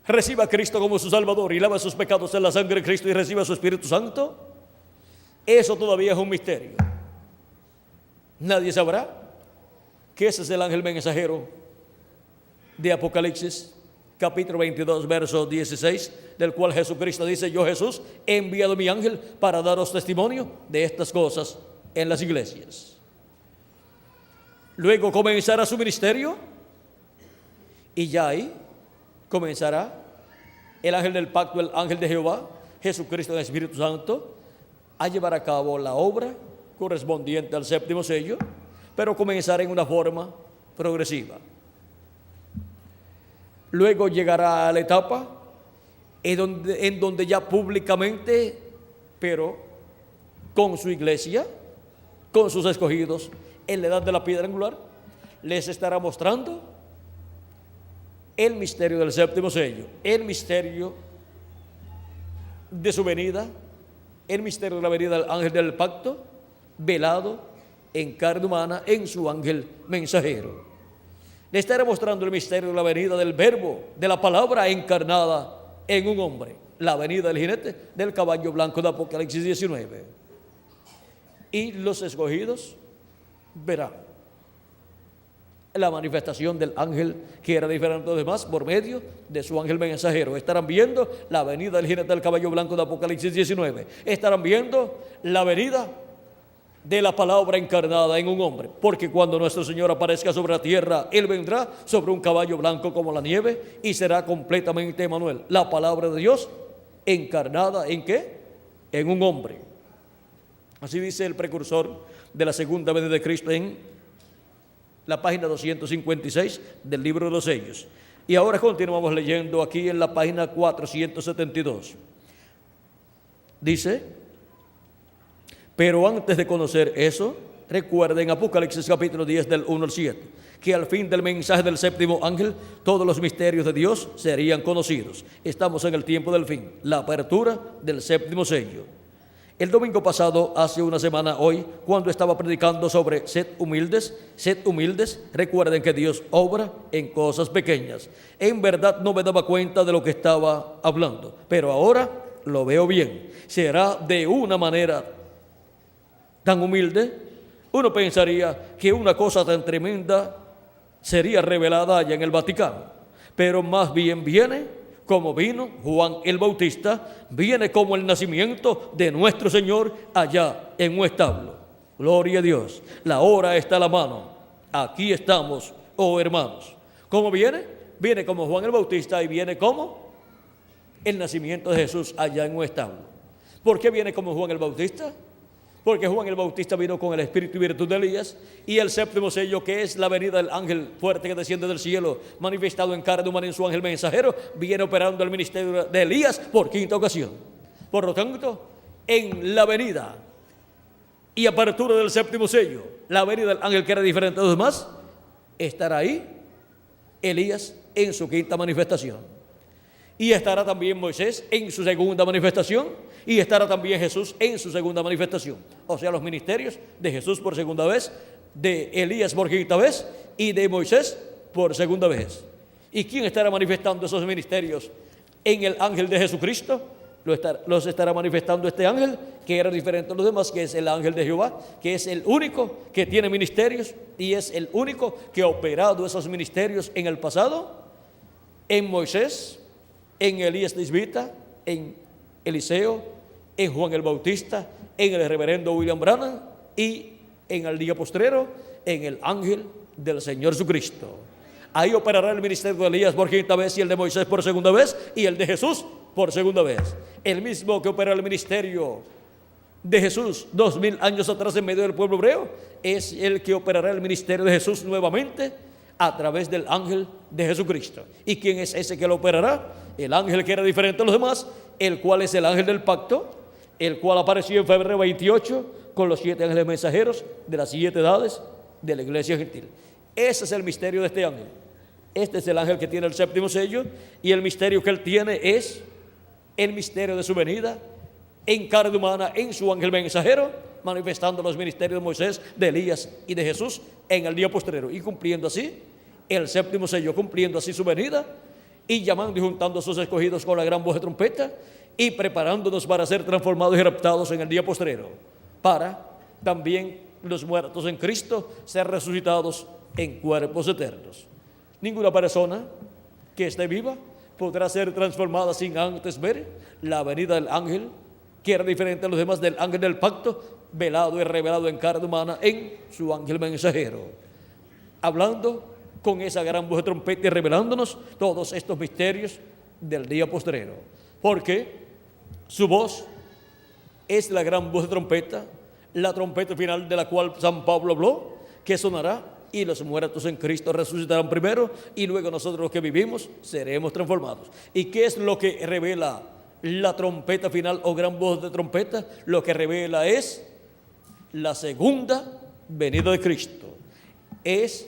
reciba a Cristo como su Salvador y lava sus pecados en la sangre de Cristo y reciba su Espíritu Santo, eso todavía es un misterio. Nadie sabrá que ese es el ángel mensajero de Apocalipsis, capítulo 22, verso 16, del cual Jesucristo dice: yo, Jesús, he enviado mi ángel para daros testimonio de estas cosas en las iglesias. Luego comenzará su ministerio y ya ahí comenzará el ángel del pacto, el ángel de Jehová, Jesucristo en el Espíritu Santo, a llevar a cabo la obra correspondiente al séptimo sello, pero comenzará en una forma progresiva. Luego llegará a la etapa en donde ya públicamente, pero con su iglesia, con sus escogidos, en la edad de la piedra angular, les estará mostrando el misterio del séptimo sello, el misterio de su venida, el misterio de la venida del ángel del pacto, velado en carne humana, en su ángel mensajero. Le estará mostrando el misterio de la venida del verbo, de la palabra encarnada en un hombre, la venida del jinete del caballo blanco de Apocalipsis 19. Y los escogidos verán la manifestación del ángel que era diferente de los demás por medio de su ángel mensajero. Estarán viendo la venida del jinete del caballo blanco de Apocalipsis 19. Estarán viendo la venida de la palabra encarnada en un hombre, porque cuando nuestro Señor aparezca sobre la tierra, Él vendrá sobre un caballo blanco como la nieve y será completamente Emmanuel, la palabra de Dios encarnada ¿en qué? En un hombre. Así dice el precursor de la segunda venida de Cristo en la página 256 del libro de los sellos. Y ahora continuamos leyendo aquí en la página 472. Dice: pero antes de conocer eso, recuerden Apocalipsis capítulo 10 del 1 al 7, que al fin del mensaje del séptimo ángel, todos los misterios de Dios serían conocidos. Estamos en el tiempo del fin, la apertura del séptimo sello. El domingo pasado, hace una semana hoy, cuando estaba predicando sobre sed humildes, recuerden que Dios obra en cosas pequeñas. En verdad no me daba cuenta de lo que estaba hablando, pero ahora lo veo bien. Será de una manera tan humilde, uno pensaría que una cosa tan tremenda sería revelada allá en el Vaticano, pero más bien viene como vino Juan el Bautista, viene como el nacimiento de nuestro Señor allá en un establo. Gloria a Dios, la hora está a la mano, aquí estamos, oh hermanos. ¿Cómo viene? Viene como Juan el Bautista y viene como el nacimiento de Jesús allá en un establo. ¿Por qué viene como Juan el Bautista? Porque Juan el Bautista vino con el espíritu y virtud de Elías, y el séptimo sello, que es la venida del ángel fuerte que desciende del cielo, manifestado en carne humana en su ángel mensajero, viene operando el ministerio de Elías por quinta ocasión. Por lo tanto, en la venida y apertura del séptimo sello, la venida del ángel que era diferente de los demás, estará ahí Elías en su quinta manifestación. Y estará también Moisés en su segunda manifestación, y estará también Jesús en su segunda manifestación. O sea, los ministerios de Jesús por segunda vez de Elías por quinta vez y de Moisés por segunda vez. ¿Y quién estará manifestando esos ministerios en el ángel de Jesucristo? Los estará manifestando este ángel, que era diferente a los demás, que es el ángel de Jehová, que es el único que tiene ministerios y es el único que ha operado esos ministerios en el pasado, en Moisés, en Elías Tisbita, en Eliseo, en Juan el Bautista, en el reverendo William Branham y en el día postrero, en el ángel del Señor Jesucristo. Ahí operará el ministerio de Elías por quinta vez y el de Moisés por segunda vez y el de Jesús por segunda vez. El mismo que opera el ministerio de Jesús 2000 años atrás en medio del pueblo hebreo es el que operará el ministerio de Jesús nuevamente a través del ángel de Jesucristo. ¿Y quién es ese que lo operará? El ángel que era diferente a los demás, el cual es el ángel del pacto, el cual apareció en febrero 28 con los 7 ángeles mensajeros de las 7 edades de la iglesia gentil. Ese es el misterio de este ángel. Este es el ángel que tiene el séptimo sello, y el misterio que él tiene es el misterio de su venida en carne humana, en su ángel mensajero, manifestando los ministerios de Moisés, de Elías y de Jesús en el día postrero, y cumpliendo así el séptimo sello, cumpliendo así su venida, y llamando y juntando a sus escogidos con la gran voz de trompeta, y preparándonos para ser transformados y raptados en el día postrero, para también los muertos en Cristo ser resucitados en cuerpos eternos. Ninguna persona que esté viva podrá ser transformada sin antes ver la venida del ángel, que era diferente a los demás, del ángel del pacto, velado y revelado en carne humana en su ángel mensajero, hablando con esa gran voz de trompeta y revelándonos todos estos misterios del día postrero, porque su voz es la gran voz de trompeta, la trompeta final de la cual San Pablo habló, que sonará y los muertos en Cristo resucitarán primero y luego nosotros los que vivimos seremos transformados. ¿Y qué es lo que revela la trompeta final o gran voz de trompeta? Lo que revela es la segunda venida de Cristo. Es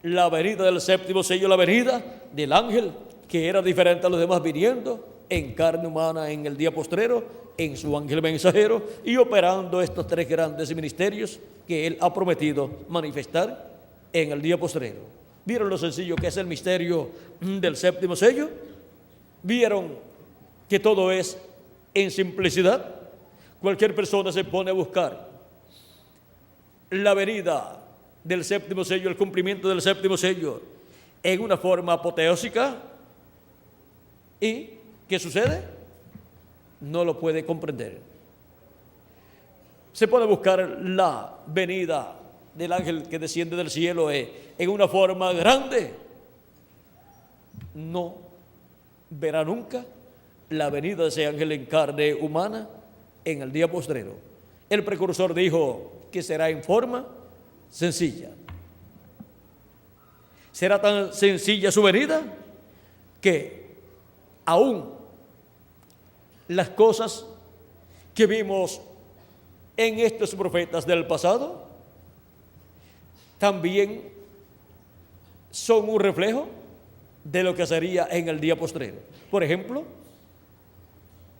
la venida del séptimo sello, la venida del ángel que era diferente a los demás, viniendo en carne humana en el día postrero, en su ángel mensajero, y operando estos 3 grandes ministerios que él ha prometido manifestar en el día postrero. ¿Vieron lo sencillo que es el misterio del séptimo sello? ¿Vieron que todo es en simplicidad? Cualquier persona se pone a buscar la venida del séptimo sello, el cumplimiento del séptimo sello en una forma apoteósica, ¿y qué sucede? No lo puede comprender. Se pone a buscar la venida del ángel que desciende del cielo en una forma grande. No verá nunca la venida de ese ángel en carne humana en el día postrero. El precursor dijo que será en forma sencilla. Será tan sencilla su venida que aún las cosas que vimos en estos profetas del pasado también son un reflejo de lo que sería en el día postrero. Por ejemplo,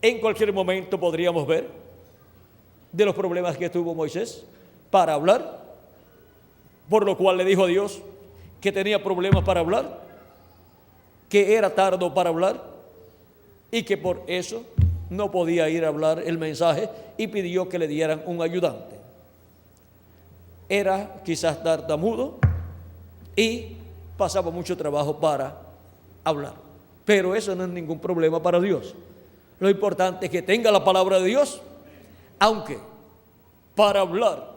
en cualquier momento podríamos ver de los problemas que tuvo Moisés para hablar, por lo cual le dijo a Dios que tenía problemas para hablar, que era tardo para hablar y que por eso no podía ir a hablar el mensaje, y pidió que le dieran un ayudante. Era quizás tartamudo y pasaba mucho trabajo para hablar, pero eso no es ningún problema para Dios. Lo importante es que tenga la palabra de Dios, aunque para hablar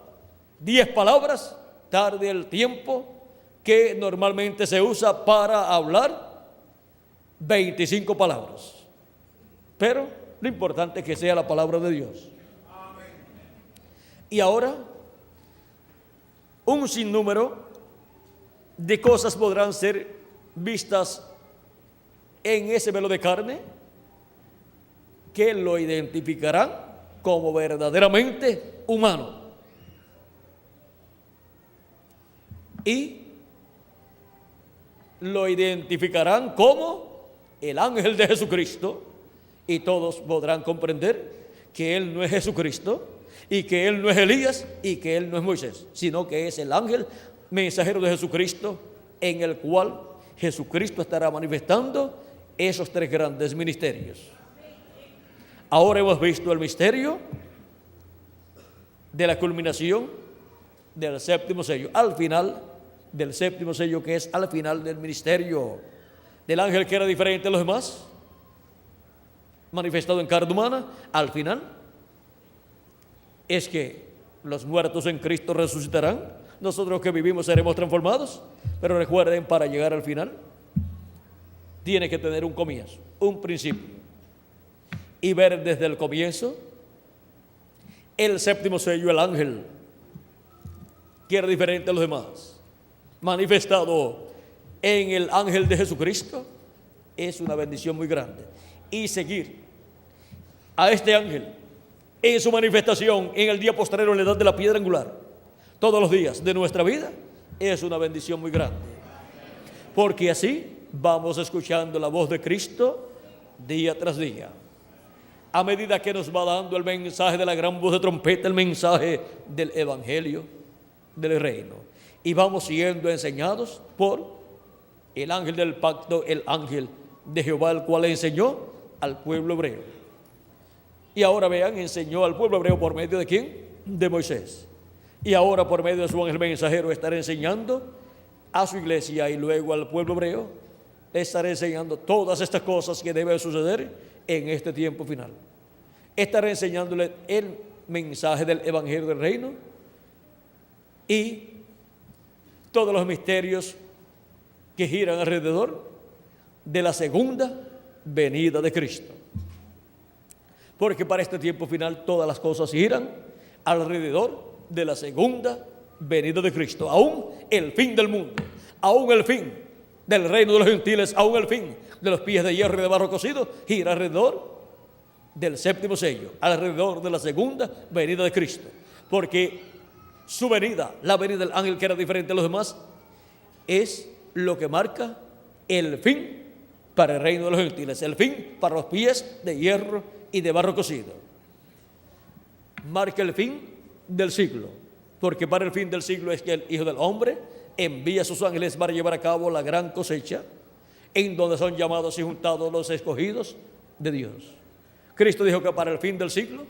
10 palabras tarde el tiempo que normalmente se usa para hablar 25 palabras. Pero lo importante es que sea la palabra de Dios. Y ahora, un sinnúmero de cosas podrán ser vistas en ese velo de carne que lo identificarán como verdaderamente humano. Y lo identificarán como el ángel de Jesucristo, y todos podrán comprender que él no es Jesucristo, y que él no es Elías y que él no es Moisés, sino que es el ángel mensajero de Jesucristo, en el cual Jesucristo estará manifestando esos tres grandes ministerios. Ahora hemos visto el misterio de la culminación del séptimo sello, al final del séptimo sello, que es al final del ministerio del ángel que era diferente a los demás, manifestado en carne humana. Al final es que los muertos en Cristo resucitarán, nosotros que vivimos seremos transformados. Pero recuerden, para llegar al final tiene que tener un comienzo, un principio, y ver desde el comienzo el séptimo sello, el ángel que era diferente a los demás, manifestado en el ángel de Jesucristo, es una bendición muy grande. Y seguir a este ángel en su manifestación en el día postrero, en la edad de la piedra angular, todos los días de nuestra vida, es una bendición muy grande, porque así vamos escuchando la voz de Cristo día tras día, a medida que nos va dando el mensaje de la gran voz de trompeta, el mensaje del evangelio del reino, y vamos siendo enseñados por el ángel del pacto, el ángel de Jehová, el cual enseñó al pueblo hebreo. Y ahora vean, enseñó al pueblo hebreo por medio de ¿quién? De Moisés. Y ahora por medio de su ángel mensajero estará enseñando a su iglesia, y luego al pueblo hebreo le estará enseñando todas estas cosas que deben suceder en este tiempo final. Estará enseñándole el mensaje del evangelio del reino y todos los misterios que giran alrededor de la segunda venida de Cristo. Porque para este tiempo final todas las cosas giran alrededor de la segunda venida de Cristo. Aún el fin del mundo, aún el fin del reino de los gentiles, aún el fin de los pies de hierro y de barro cocido, gira alrededor del séptimo sello, alrededor de la segunda venida de Cristo. Porque su venida, la venida del ángel que era diferente a los demás, es lo que marca el fin para el reino de los gentiles, el fin para los pies de hierro y de barro cocido. Marca el fin del siglo, porque para el fin del siglo es que el Hijo del Hombre envía a sus ángeles para llevar a cabo la gran cosecha, en donde son llamados y juntados los escogidos de Dios. Cristo dijo que para el fin del siglo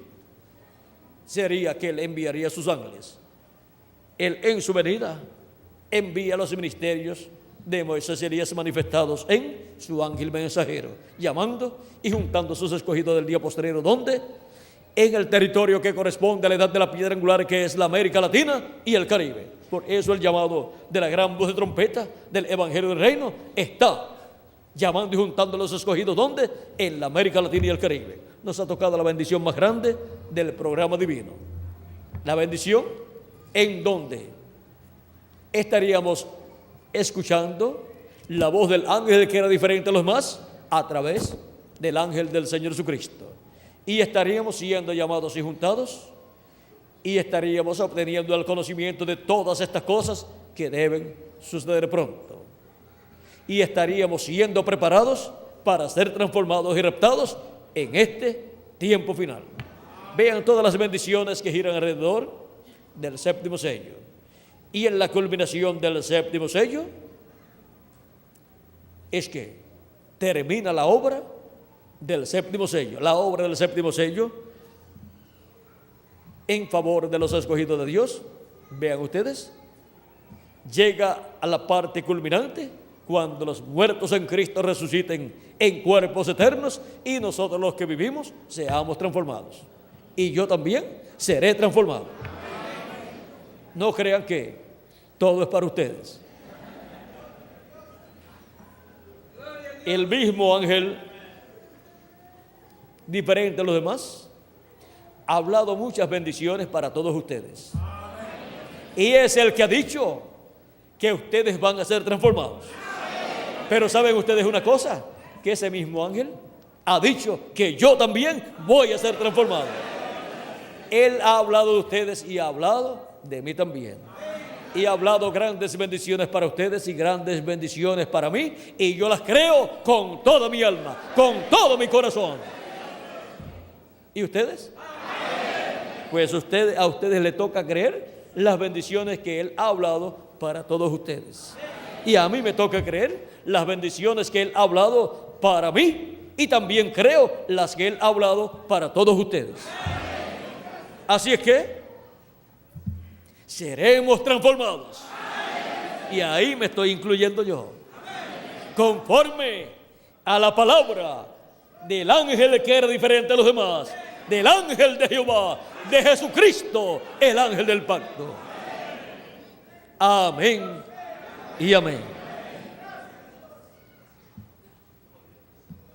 sería que Él enviaría a sus ángeles. Él en su venida envía los ministerios de Moisés y Elías manifestados en su ángel mensajero, llamando y juntando a sus escogidos del día postrero, donde en el territorio que corresponde a la edad de la piedra angular, que es la América Latina y el Caribe. Por eso el llamado de la gran voz de trompeta del evangelio del reino está llamando y juntando a los escogidos, ¿dónde? En la América Latina y el Caribe. Nos ha tocado la bendición más grande del programa divino, la bendición en donde estaríamos escuchando la voz del ángel que era diferente a los demás a través del ángel del Señor Jesucristo, y estaríamos siendo llamados y juntados, y estaríamos obteniendo el conocimiento de todas estas cosas que deben suceder pronto, y estaríamos siendo preparados para ser transformados y raptados en este tiempo final. Vean todas las bendiciones que giran alrededor del séptimo sello, y en la culminación del séptimo sello es que termina la obra del séptimo sello. La obra del séptimo sello en favor de los escogidos de Dios, vean ustedes, llega a la parte culminante cuando los muertos en Cristo resuciten en cuerpos eternos y nosotros los que vivimos seamos transformados. Y yo también seré transformado. No crean que todo es para ustedes. El mismo ángel, diferente a los demás, ha hablado muchas bendiciones para todos ustedes. Y es el que ha dicho que ustedes van a ser transformados. Pero ¿saben ustedes una cosa? Que ese mismo ángel ha dicho que yo también voy a ser transformado. Él ha hablado de ustedes y ha hablado de mí también. Y ha hablado grandes bendiciones para ustedes y grandes bendiciones para mí, y yo las creo con toda mi alma, con todo mi corazón. ¿Y ustedes? Pues a ustedes les toca creer las bendiciones que Él ha hablado para todos ustedes. Y a mí me toca creer las bendiciones que Él ha hablado para mí, y también creo las que Él ha hablado para todos ustedes. Así es que seremos transformados. Y ahí me estoy incluyendo yo. Conforme a la palabra del ángel que era diferente a los demás, del ángel de Jehová, de Jesucristo, el ángel del pacto. Amén y amén.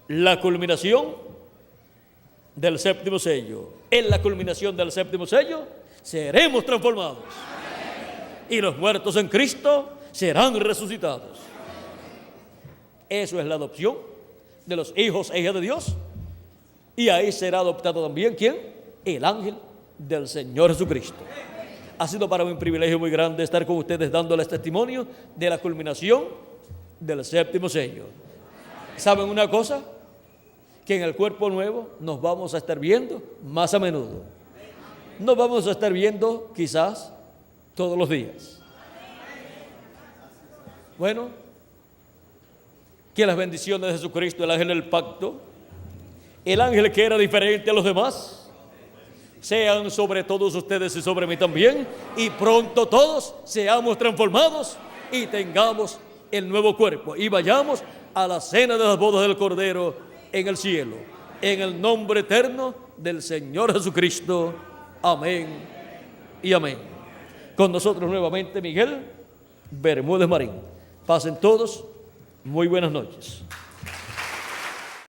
La culminación del séptimo sello. En la culminación del séptimo sello seremos transformados. Y los muertos en Cristo serán resucitados. Eso es la adopción de los hijos e hijas de Dios. Y ahí será adoptado también, ¿quién? El ángel del Señor Jesucristo. Ha sido para mí un privilegio muy grande estar con ustedes dándoles testimonio de la culminación del séptimo sello. ¿Saben una cosa? Que en el cuerpo nuevo nos vamos a estar viendo más a menudo. Nos vamos a estar viendo quizás todos los días. Bueno, que las bendiciones de Jesucristo, el ángel del pacto, el ángel que era diferente a los demás, sean sobre todos ustedes y sobre mí también, y pronto todos seamos transformados y tengamos el nuevo cuerpo y vayamos a la cena de las bodas del Cordero en el cielo, en el nombre eterno del Señor Jesucristo. Amén y amén. Con nosotros nuevamente Miguel Bermúdez Marín. Pasen todos muy buenas noches.